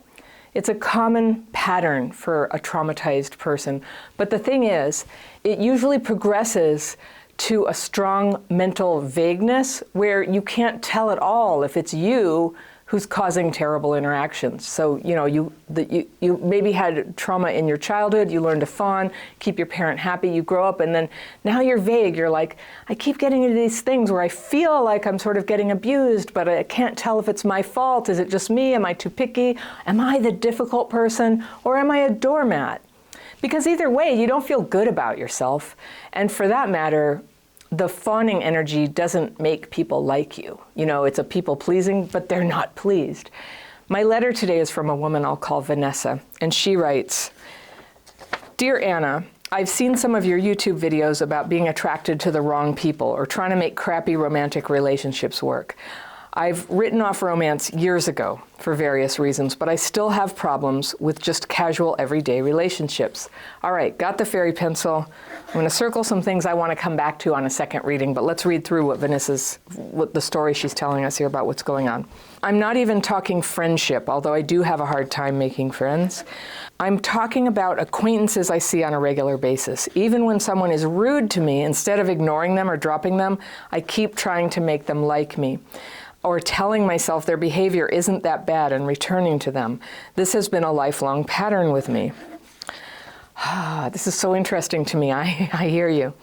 [SPEAKER 1] It's a common pattern for a traumatized person. But the thing is, it usually progresses to a strong mental vagueness where you can't tell at all if it's you who's causing terrible interactions. So, you maybe had trauma in your childhood, you learned to fawn, keep your parent happy, you grow up, and then now you're vague. You're like, I keep getting into these things where I feel like I'm sort of getting abused, but I can't tell if it's my fault. Is it just me? Am I too picky? Am I the difficult person? Or am I a doormat? Because either way, you don't feel good about yourself. And for that matter, the fawning energy doesn't make people like you. It's a people-pleasing, but they're not pleased. My letter today is from a woman I'll call Vanessa, and she writes, Dear Anna, I've seen some of your YouTube videos about being attracted to the wrong people or trying to make crappy romantic relationships work. I've written off romance years ago for various reasons, but I still have problems with just casual everyday relationships. All right, got the fairy pencil. I'm going to circle some things I want to come back to on a second reading, but let's read through what the story she's telling us here about what's going on. I'm not even talking friendship, although I do have a hard time making friends. I'm talking about acquaintances I see on a regular basis. Even when someone is rude to me, instead of ignoring them or dropping them, I keep trying to make them like me, or telling myself their behavior isn't that bad and returning to them. This has been a lifelong pattern with me. This is so interesting to me. I hear you.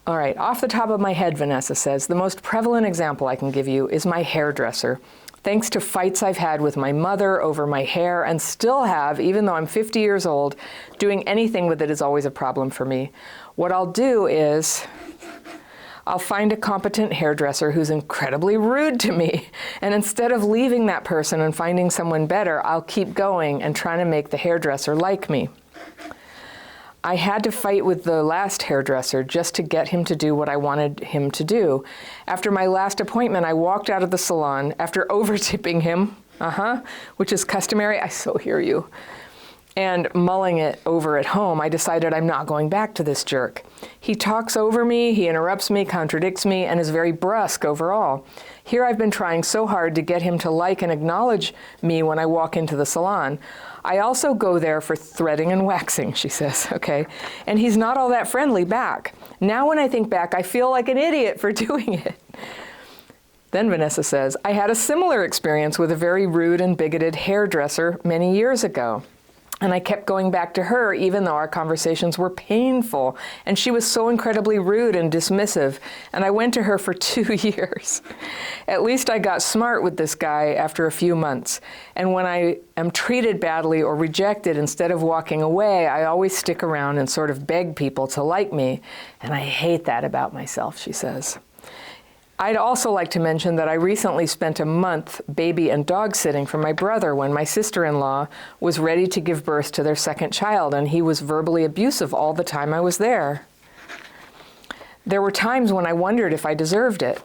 [SPEAKER 1] All right, off the top of my head, Vanessa says, the most prevalent example I can give you is my hairdresser. Thanks to fights I've had with my mother over my hair, and still have, even though I'm 50 years old, doing anything with it is always a problem for me. What I'll do is I'll find a competent hairdresser who's incredibly rude to me. And instead of leaving that person and finding someone better, I'll keep going and trying to make the hairdresser like me. I had to fight with the last hairdresser just to get him to do what I wanted him to do. After my last appointment, I walked out of the salon after over-tipping him, which is customary. I so hear you. And mulling it over at home, I decided I'm not going back to this jerk. He talks over me, he interrupts me, contradicts me, and is very brusque overall. Here I've been trying so hard to get him to like and acknowledge me when I walk into the salon. I also go there for threading and waxing, she says, okay? And he's not all that friendly back. Now when I think back, I feel like an idiot for doing it. Then Vanessa says, I had a similar experience with a very rude and bigoted hairdresser many years ago. And I kept going back to her even though our conversations were painful. And she was so incredibly rude and dismissive. And I went to her for 2 years. At least I got smart with this guy after a few months. And when I am treated badly or rejected, instead of walking away, I always stick around and sort of beg people to like me. And I hate that about myself, she says. I'd also like to mention that I recently spent a month baby and dog sitting for my brother when my sister-in-law was ready to give birth to their second child, and he was verbally abusive all the time I was there. There were times when I wondered if I deserved it.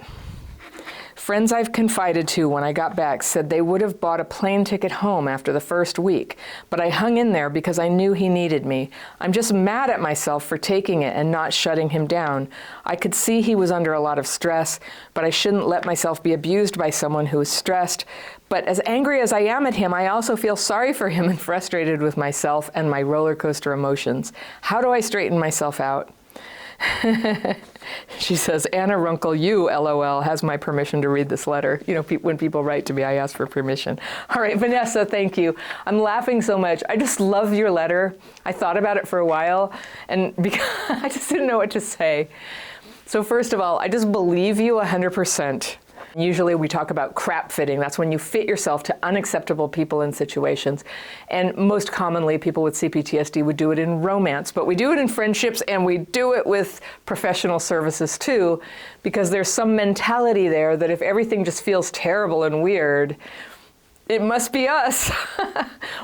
[SPEAKER 1] Friends I've confided to when I got back said they would have bought a plane ticket home after the first week, but I hung in there because I knew he needed me. I'm just mad at myself for taking it and not shutting him down. I could see he was under a lot of stress, but I shouldn't let myself be abused by someone who is stressed. But as angry as I am at him, I also feel sorry for him and frustrated with myself and my roller coaster emotions. How do I straighten myself out? She says, Anna Runkle, you, LOL, has my permission to read this letter. You know, when people write to me, I ask for permission. All right, Vanessa, thank you. I'm laughing so much. I just love your letter. I thought about it for a while, and because I just didn't know what to say. So first of all, I just believe you 100%. Usually we talk about crap fitting. That's when you fit yourself to unacceptable people and situations. And most commonly, people with CPTSD would do it in romance, but we do it in friendships and we do it with professional services too, because there's some mentality there that if everything just feels terrible and weird, it must be us.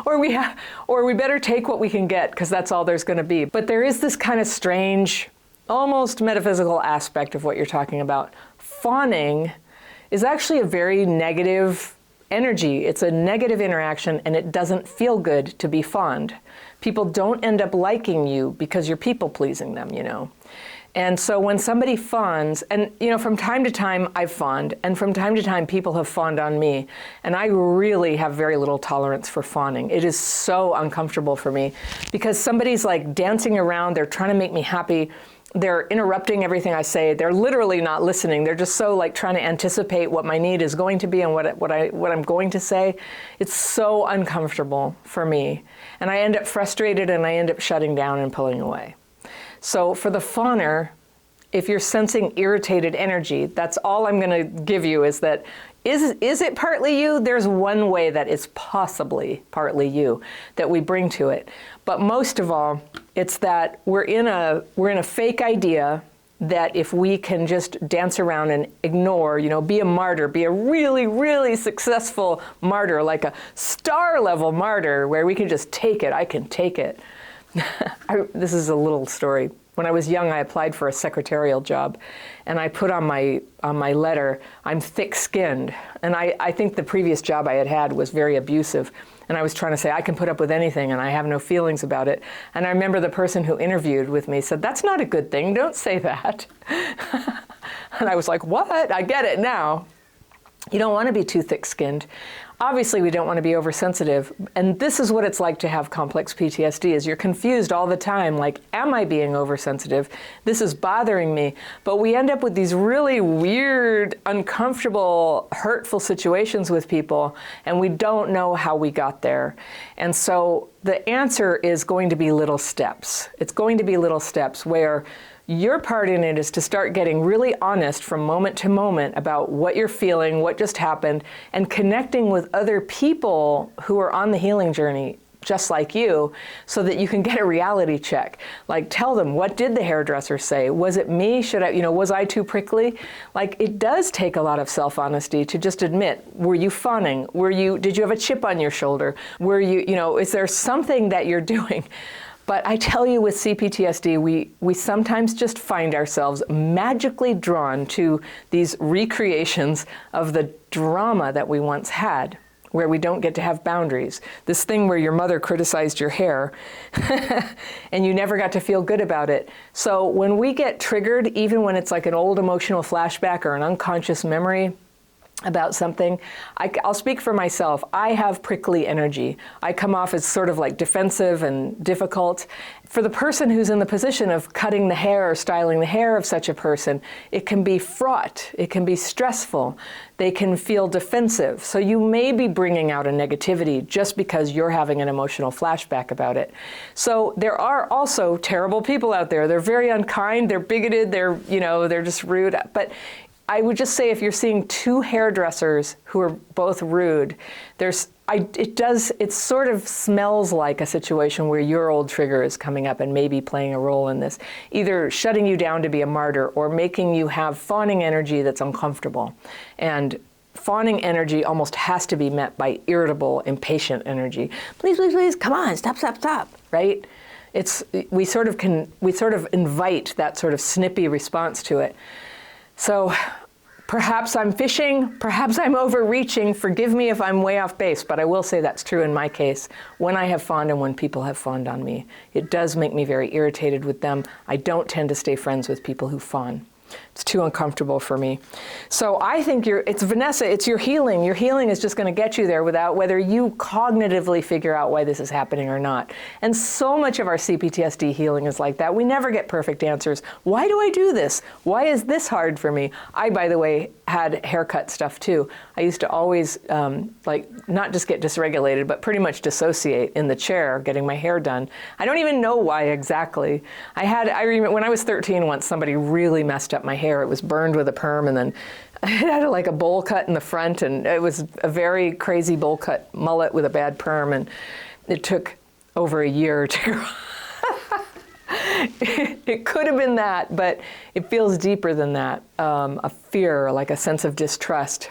[SPEAKER 1] or we better take what we can get, because that's all there's going to be. But there is this kind of strange, almost metaphysical aspect of what you're talking about. Fawning is actually a very negative energy. It's a negative interaction, and it doesn't feel good to be fawned. People don't end up liking you because you're people-pleasing them, you know. And so when somebody fawns, and you know, from time to time I've fawned, and from time to time people have fawned on me, and I really have very little tolerance for fawning. It is so uncomfortable for me because somebody's like dancing around, they're trying to make me happy, they're interrupting everything I say. They're literally not listening. They're just so like trying to anticipate what my need is going to be and what I'm going to say. It's so uncomfortable for me. And I end up frustrated and I end up shutting down and pulling away. So for the fawner, if you're sensing irritated energy, that's all I'm going to give you is that, is it partly you? There's one way that it's possibly partly you that we bring to it. But most of all, it's that we're in a fake idea that if we can just dance around and ignore, be a martyr, be a really, really successful martyr, like a star level martyr where we can just take it. I can take it. This is a little story. When I was young, I applied for a secretarial job, and I put on my letter, I'm thick-skinned. And I think the previous job I had was very abusive, and I was trying to say, I can put up with anything, and I have no feelings about it. And I remember the person who interviewed with me said, that's not a good thing, don't say that. And I was like, what? I get it now. You don't want to be too thick-skinned. Obviously, we don't want to be oversensitive. And this is what it's like to have complex PTSD, is you're confused all the time, like, am I being oversensitive? This is bothering me. But we end up with these really weird, uncomfortable, hurtful situations with people, and we don't know how we got there. And so the answer is going to be little steps. It's going to be little steps where your part in it is to start getting really honest from moment to moment about what you're feeling, what just happened, and connecting with other people who are on the healing journey just like you, so that you can get a reality check. Like, tell them, what did the hairdresser say? Was it me? Was I too prickly? Like, it does take a lot of self-honesty to just admit, were you fawning? Did you have a chip on your shoulder? Is there something that you're doing? But I tell you, with CPTSD, we sometimes just find ourselves magically drawn to these recreations of the drama that we once had, where we don't get to have boundaries. This thing where your mother criticized your hair and you never got to feel good about it. So when we get triggered, even when it's like an old emotional flashback or an unconscious memory about something, I'll speak for myself. I have prickly energy. I come off as sort of like defensive and difficult. For the person who's in the position of cutting the hair or styling the hair of such a person, it can be fraught. It can be stressful. They can feel defensive. So you may be bringing out a negativity just because you're having an emotional flashback about it. So there are also terrible people out there. They're very unkind. They're bigoted. They're just rude. But I would just say, if you're seeing two hairdressers who are both rude, it sort of smells like a situation where your old trigger is coming up and maybe playing a role in this, either shutting you down to be a martyr or making you have fawning energy that's uncomfortable. And fawning energy almost has to be met by irritable, impatient energy. Please, please, please, come on, stop, right? We sort of invite that sort of snippy response to it. So perhaps I'm fishing, perhaps I'm overreaching. Forgive me if I'm way off base, but I will say that's true in my case. When I have fawned and when people have fawned on me, it does make me very irritated with them. I don't tend to stay friends with people who fawn. It's too uncomfortable for me. So I think it's Vanessa, it's your healing. Your healing is just going to get you there without whether you cognitively figure out why this is happening or not. And so much of our CPTSD healing is like that. We never get perfect answers. Why do I do this? Why is this hard for me? I, by the way, had haircut stuff too. I used to always not just get dysregulated, but pretty much dissociate in the chair getting my hair done. I don't even know why exactly. I remember when I was 13 once, somebody really messed up my hair. It was burned with a perm, and then it had like a bowl cut in the front, and it was a very crazy bowl cut mullet with a bad perm, and it took over a year to grow. It could have been that, but it feels deeper than that. A fear, like a sense of distrust,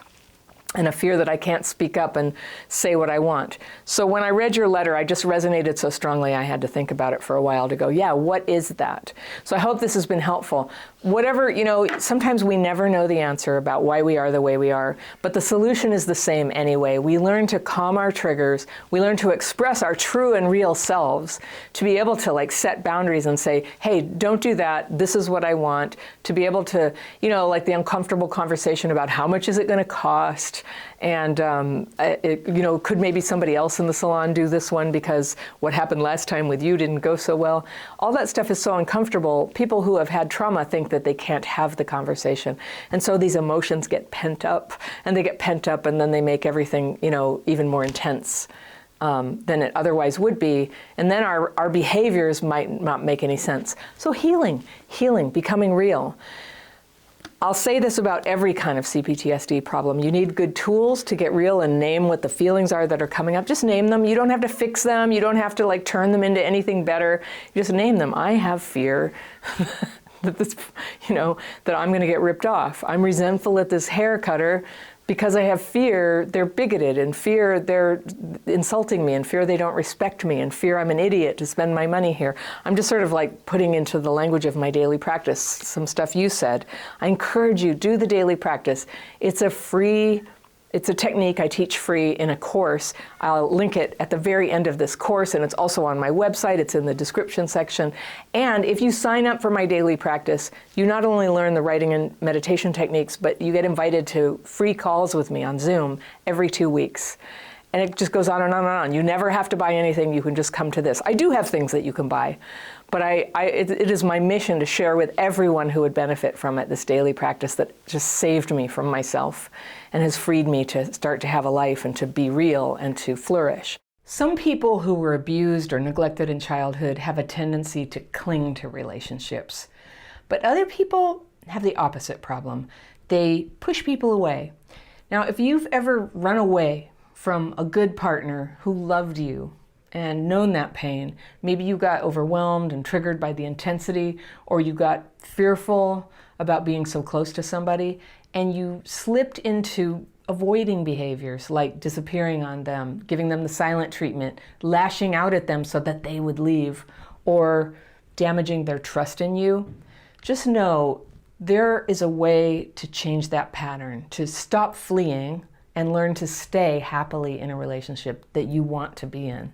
[SPEAKER 1] and a fear that I can't speak up and say what I want. So when I read your letter, I just resonated so strongly I had to think about it for a while to go, yeah, what is that? So I hope this has been helpful. Whatever, sometimes we never know the answer about why we are the way we are, but the solution is the same anyway. We learn to calm our triggers. We learn to express our true and real selves, to be able to set boundaries and say, hey, don't do that. This is what I want. To be able to, like the uncomfortable conversation about how much is it going to cost? And could maybe somebody else in the salon do this one because what happened last time with you didn't go so well? All that stuff is so uncomfortable. People who have had trauma think that they can't have the conversation. And so these emotions get pent up, and then they make everything, even more intense than it otherwise would be. And then our behaviors might not make any sense. So healing, becoming real. I'll say this about every kind of CPTSD problem. You need good tools to get real and name what the feelings are that are coming up. Just name them. You don't have to fix them. You don't have to turn them into anything better. You just name them. I have fear that that I'm going to get ripped off. I'm resentful at this hair cutter because I have fear they're bigoted, and fear they're insulting me, and fear they don't respect me, and fear I'm an idiot to spend my money here. I'm just sort of putting into the language of my daily practice some stuff you said. I encourage you, do the daily practice. It's a technique I teach free in a course. I'll link it at the very end of this course, and it's also on my website. It's in the description section. And if you sign up for my daily practice, you not only learn the writing and meditation techniques, but you get invited to free calls with me on Zoom every 2 weeks. And it just goes on and on and on. You never have to buy anything. You can just come to this. I do have things that you can buy, but it is my mission to share with everyone who would benefit from it, this daily practice that just saved me from myself and has freed me to start to have a life and to be real and to flourish. Some people who were abused or neglected in childhood have a tendency to cling to relationships, but other people have the opposite problem. They push people away. Now, if you've ever run away from a good partner who loved you and known that pain, maybe you got overwhelmed and triggered by the intensity, or you got fearful about being so close to somebody, and you slipped into avoiding behaviors like disappearing on them, giving them the silent treatment, lashing out at them so that they would leave, or damaging their trust in you, just know there is a way to change that pattern, to stop fleeing and learn to stay happily in a relationship that you want to be in.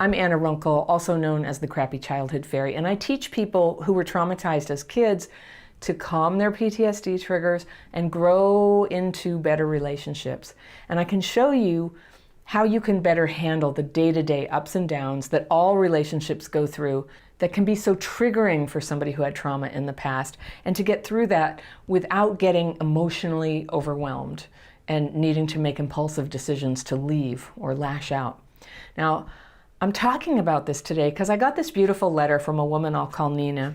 [SPEAKER 1] I'm Anna Runkle, also known as the Crappy Childhood Fairy, and I teach people who were traumatized as kids to calm their PTSD triggers and grow into better relationships. And I can show you how you can better handle the day-to-day ups and downs that all relationships go through that can be so triggering for somebody who had trauma in the past, and to get through that without getting emotionally overwhelmed and needing to make impulsive decisions to leave or lash out. Now, I'm talking about this today because I got this beautiful letter from a woman I'll call Nina,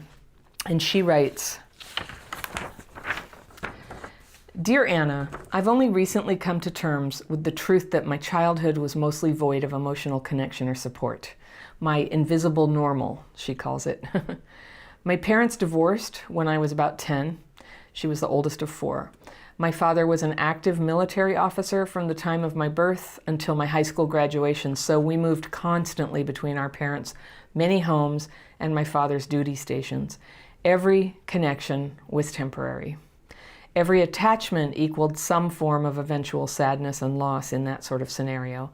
[SPEAKER 1] and she writes, "Dear Anna, I've only recently come to terms with the truth that my childhood was mostly void of emotional connection or support. My invisible normal," she calls it. "My parents divorced when I was about 10. She was the oldest of 4. My father was an active military officer from the time of my birth until my high school graduation, so we moved constantly between our parents' many homes and my father's duty stations. Every connection was temporary. Every attachment equaled some form of eventual sadness and loss in that sort of scenario.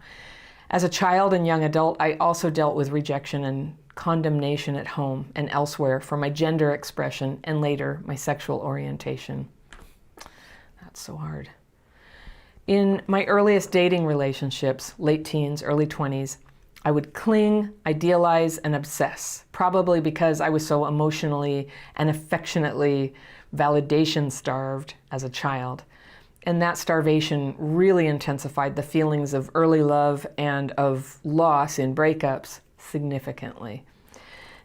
[SPEAKER 1] As a child and young adult, I also dealt with rejection and condemnation at home and elsewhere for my gender expression and later my sexual orientation." That's so hard. "In my earliest dating relationships, late teens, early 20s, I would cling, idealize, and obsess, probably because I was so emotionally and affectionately validation starved as a child. And that starvation really intensified the feelings of early love and of loss in breakups significantly.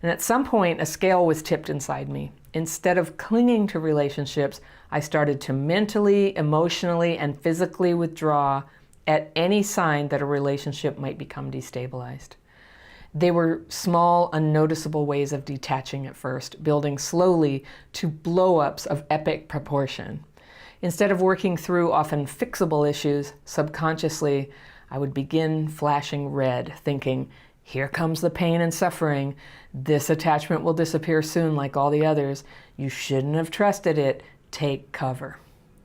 [SPEAKER 1] And at some point, a scale was tipped inside me. Instead of clinging to relationships, I started to mentally, emotionally, and physically withdraw at any sign that a relationship might become destabilized. They were small, unnoticeable ways of detaching at first, building slowly to blow-ups of epic proportion. Instead of working through often fixable issues, subconsciously, I would begin flashing red, thinking, here comes the pain and suffering. This attachment will disappear soon like all the others. You shouldn't have trusted it. Take cover.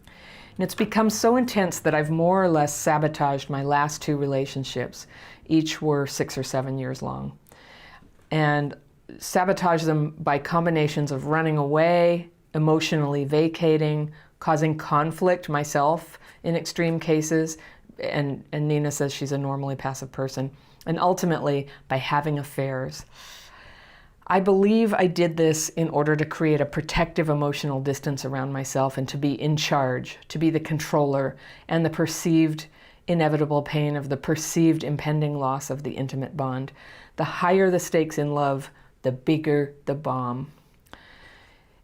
[SPEAKER 1] And it's become so intense that I've more or less sabotaged my last 2 relationships. Each were 6 or 7 years long. And sabotaged them by combinations of running away emotionally vacating, causing conflict myself in extreme cases. And Nina says she's a normally passive person. And ultimately, by having affairs. I believe I did this in order to create a protective emotional distance around myself and to be in charge, to be the controller, and the perceived inevitable pain of the perceived impending loss of the intimate bond. The higher the stakes in love, the bigger the bomb.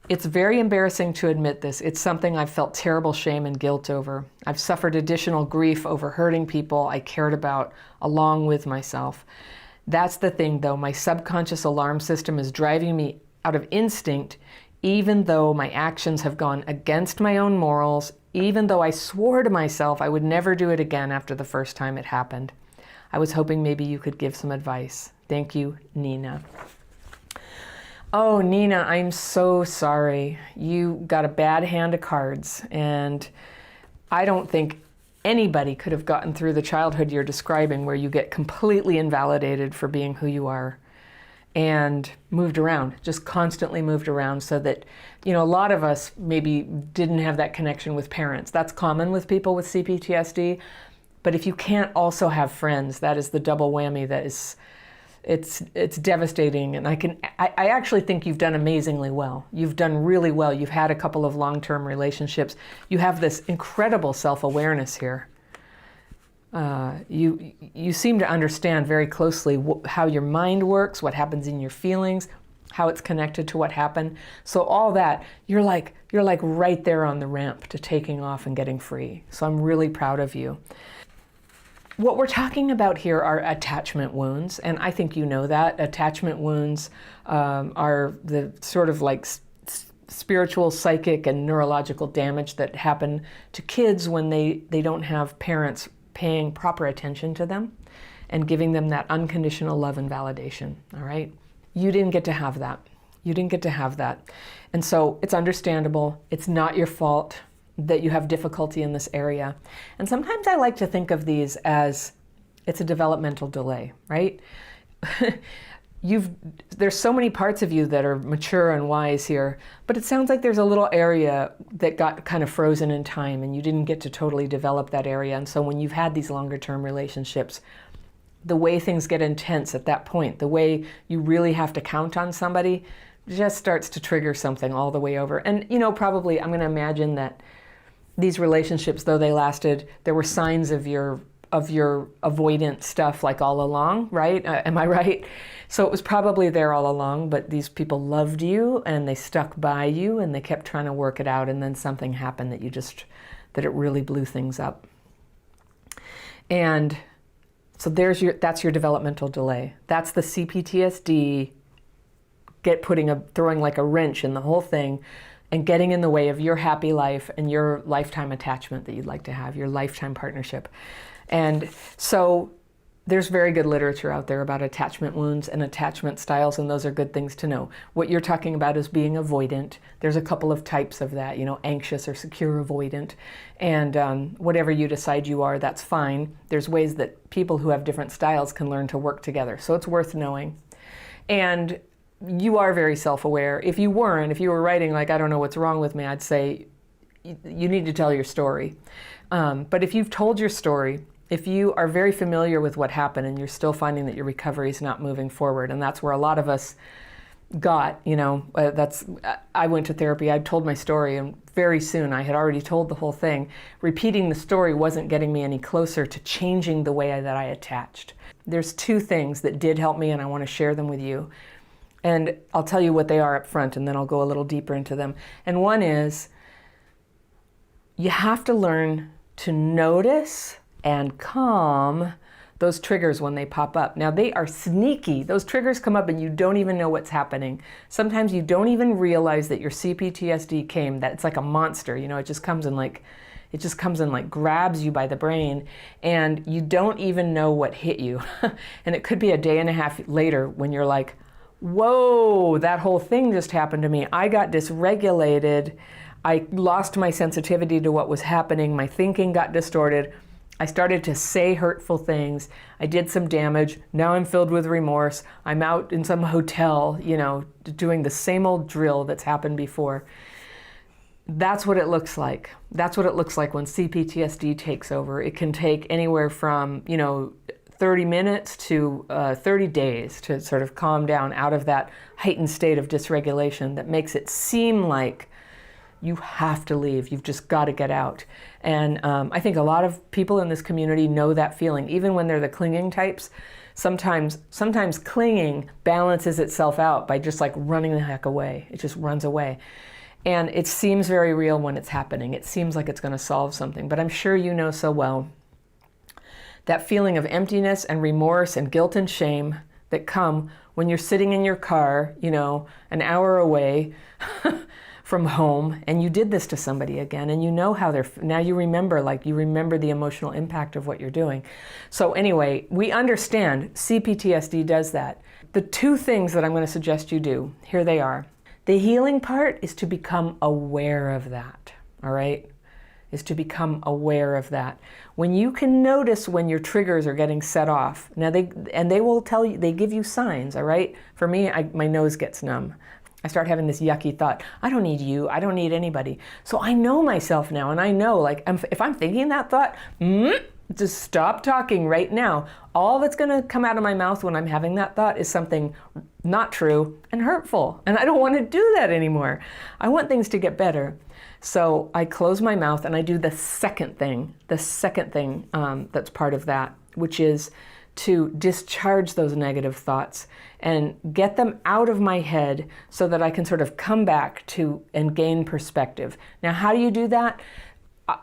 [SPEAKER 1] It's very embarrassing to admit this. It's something I've felt terrible shame and guilt over. I've suffered additional grief over hurting people I cared about along with myself. That's the thing, though. My subconscious alarm system is driving me out of instinct, even though my actions have gone against my own morals, even though I swore to myself I would never do it again after the first time it happened. I was hoping maybe you could give some advice. Thank you, Nina. Oh, Nina, I'm so sorry. You got a bad hand of cards, and I don't think anybody could have gotten through the childhood you're describing where you get completely invalidated for being who you are and moved around, just constantly moved around so that, a lot of us maybe didn't have that connection with parents. That's common with people with CPTSD. But if you can't also have friends, that is the double whammy that is, it's devastating. And I actually think you've done amazingly well. You've done really well. You've had a couple of long-term relationships. You have this incredible self-awareness here. You seem to understand very closely how your mind works, what happens in your feelings, how it's connected to what happened. So all that, you're like right there on the ramp to taking off and getting free. So I'm really proud of you. What we're talking about here are attachment wounds, and I think you know that. Attachment wounds are the sort of like spiritual, psychic, and neurological damage that happen to kids when they don't have parents paying proper attention to them and giving them that unconditional love and validation, all right? You didn't get to have that. You didn't get to have that. And so it's understandable. It's not your fault that you have difficulty in this area. And sometimes I like to think of these as it's a developmental delay, right? There's so many parts of you that are mature and wise here, but it sounds like there's a little area that got kind of frozen in time and you didn't get to totally develop that area. And so when you've had these longer term relationships, the way things get intense at that point, the way you really have to count on somebody just starts to trigger something all the way over. And probably I'm going to imagine that these relationships, though they lasted, there were signs of your avoidant stuff like all along, right? Am I right? So it was probably there all along, but these people loved you and they stuck by you and they kept trying to work it out, and then something happened that it really blew things up. And so that's your developmental delay. That's the CPTSD throwing like a wrench in the whole thing and getting in the way of your happy life and your lifetime attachment that you'd like to have, your lifetime partnership. And so there's very good literature out there about attachment wounds and attachment styles, and those are good things to know. What you're talking about is being avoidant. There's a couple of types of that, anxious or secure avoidant. And whatever you decide you are, that's fine. There's ways that people who have different styles can learn to work together. So it's worth knowing. And you are very self-aware. If you were writing like, I don't know what's wrong with me, I'd say you need to tell your story. But if you've told your story, if you are very familiar with what happened and you're still finding that your recovery is not moving forward, and that's where a lot of us got, I went to therapy, I told my story, and very soon I had already told the whole thing. Repeating the story wasn't getting me any closer to changing the way that I attached. There's two things that did help me, and I want to share them with you. And I'll tell you what they are up front, and then I'll go a little deeper into them. And one is, you have to learn to notice and calm those triggers when they pop up. Now, they are sneaky. Those triggers come up and you don't even know what's happening. Sometimes you don't even realize that your CPTSD came, that it's like a monster, it just comes and grabs you by the brain, and you don't even know what hit you. And it could be a day and a half later when you're like, whoa, that whole thing just happened to me. I got dysregulated. I lost my sensitivity to what was happening. My thinking got distorted. I started to say hurtful things. I did some damage. Now I'm filled with remorse. I'm out in some hotel, doing the same old drill that's happened before. that's what it looks like. That's what it looks like when CPTSD takes over. It can take anywhere from, 30 minutes to 30 days to sort of calm down out of that heightened state of dysregulation that makes it seem like you have to leave. You've just got to get out. And I think a lot of people in this community know that feeling, even when they're the clinging types. Sometimes clinging balances itself out by just like running the heck away. It just runs away. And it seems very real when it's happening. It seems like it's going to solve something. But I'm sure you know so well that feeling of emptiness and remorse and guilt and shame that come when you're sitting in your car, an hour away from home, and you did this to somebody again, and you know how now you remember the emotional impact of what you're doing. So anyway, we understand CPTSD does that. The two things that I'm going to suggest you do, here they are. The healing part is to become aware of that, all right? Is to become aware of that. When you can notice when your triggers are getting set off, now they will tell you, they give you signs, all right? For me, my nose gets numb. I start having this yucky thought, I don't need you, I don't need anybody. So I know myself now, and I know, if I'm thinking that thought, just stop talking right now. All that's gonna come out of my mouth when I'm having that thought is something not true and hurtful, and I don't wanna do that anymore. I want things to get better. So I close my mouth and I do the second thing that's part of that, which is to discharge those negative thoughts and get them out of my head so that I can sort of come back to and gain perspective. Now, how do you do that?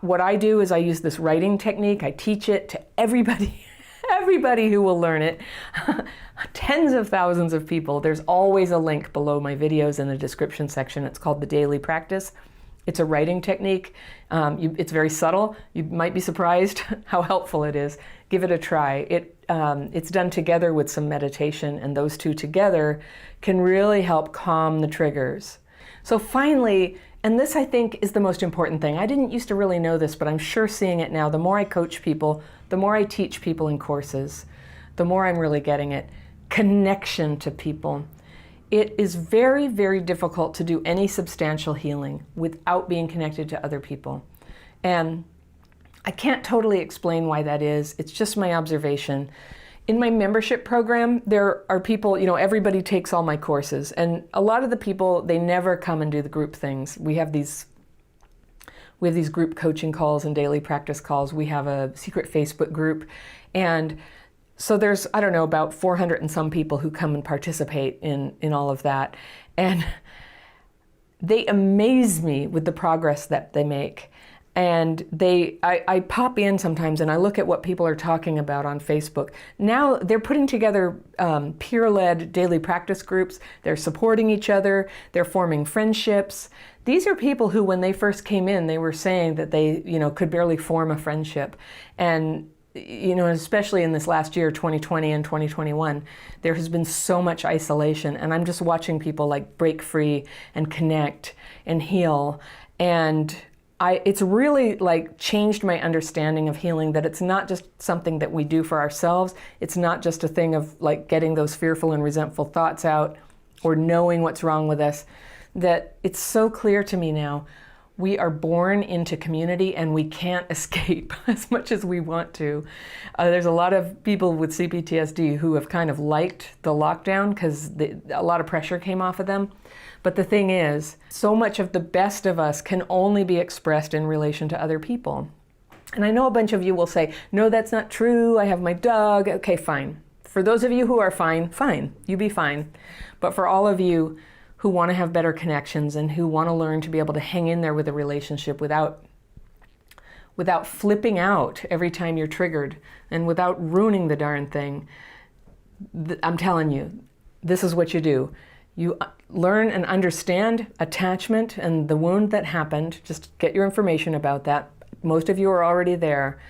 [SPEAKER 1] What I do is I use this writing technique. I teach it to everybody who will learn it. Tens of thousands of people. There's always a link below my videos in the description section. It's called the Daily Practice. It's a writing technique. It's very subtle. You might be surprised how helpful it is. Give it a try. It's done together with some meditation, and those two together can really help calm the triggers. So finally, and this I think is the most important thing. I didn't used to really know this, but I'm sure seeing it now. The more I coach people, the more I teach people in courses, the more I'm really getting it. Connection to people. It is very, very difficult to do any substantial healing without being connected to other people. And I can't totally explain why that is. It's just my observation. In my membership program, there are people, everybody takes all my courses. And a lot of the people, they never come and do the group things. We have these group coaching calls and daily practice calls. We have a secret Facebook group. And so there's, about 400 and some people who come and participate in all of that. And they amaze me with the progress that they make. And I pop in sometimes and I look at what people are talking about on Facebook. Now they're putting together peer-led daily practice groups. They're supporting each other. They're forming friendships. These are people who, when they first came in, they were saying that they, could barely form a friendship. And especially in this last year, 2020 and 2021, there has been so much isolation, and I'm just watching people break free and connect and heal. And it's really changed my understanding of healing, that it's not just something that we do for ourselves. It's not just a thing of getting those fearful and resentful thoughts out or knowing what's wrong with us. That it's so clear to me now. We are born into community and we can't escape as much as we want to. There's a lot of people with CPTSD who have kind of liked the lockdown because a lot of pressure came off of them. But the thing is, so much of the best of us can only be expressed in relation to other people. And I know a bunch of you will say, no, that's not true. I have my dog. Okay, fine. For those of you who are fine, fine. You be fine. But for all of you who want to have better connections and who want to learn to be able to hang in there with a relationship without flipping out every time you're triggered and without ruining the darn thing, I'm telling you, this is what you do. You learn and understand attachment and the wound that happened. Just get your information about that. Most of you are already there.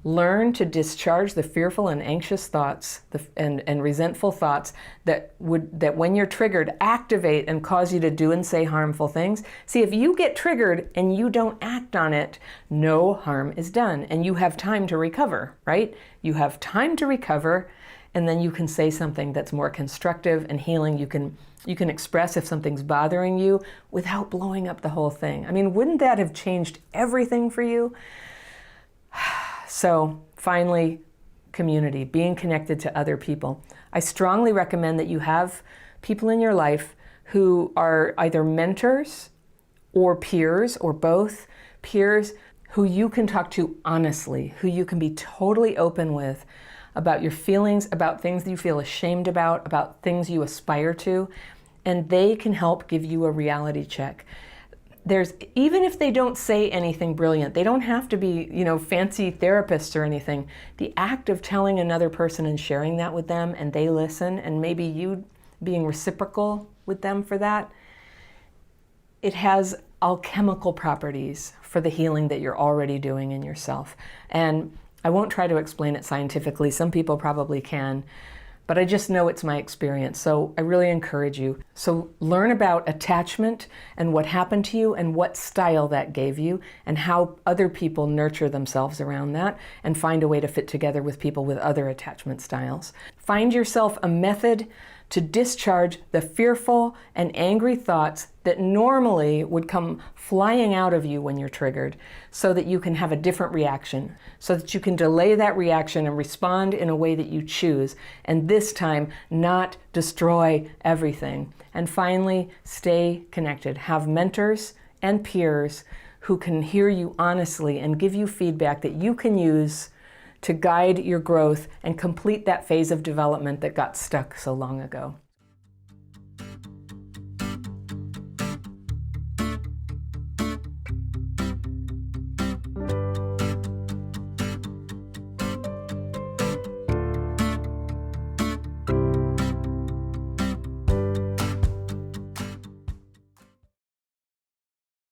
[SPEAKER 1] Learn to discharge the fearful and anxious thoughts and resentful thoughts that when you're triggered, activate and cause you to do and say harmful things. See, if you get triggered and you don't act on it, no harm is done, and you have time to recover, right? You have time to recover, and then you can say something that's more constructive and healing. You can express if something's bothering you without blowing up the whole thing. I mean, wouldn't that have changed everything for you? So finally, community, being connected to other people. I strongly recommend that you have people in your life who are either mentors or peers or both. Peers who you can talk to honestly, who you can be totally open with about your feelings, about things that you feel ashamed about things you aspire to, and they can help give you a reality check. Even if they don't say anything brilliant, they don't have to be, fancy therapists or anything. The act of telling another person and sharing that with them, and they listen, and maybe you being reciprocal with them for that, it has alchemical properties for the healing that you're already doing in yourself. And I won't try to explain it scientifically. Some people probably can, but I just know it's my experience. So I really encourage you. So learn about attachment and what happened to you and what style that gave you and how other people nurture themselves around that, and find a way to fit together with people with other attachment styles. Find yourself a method to discharge the fearful and angry thoughts that normally would come flying out of you when you're triggered, so that you can have a different reaction, so that you can delay that reaction and respond in a way that you choose, and this time not destroy everything. And finally, stay connected. Have mentors and peers who can hear you honestly and give you feedback that you can use to guide your growth and complete that phase of development that got stuck so long ago.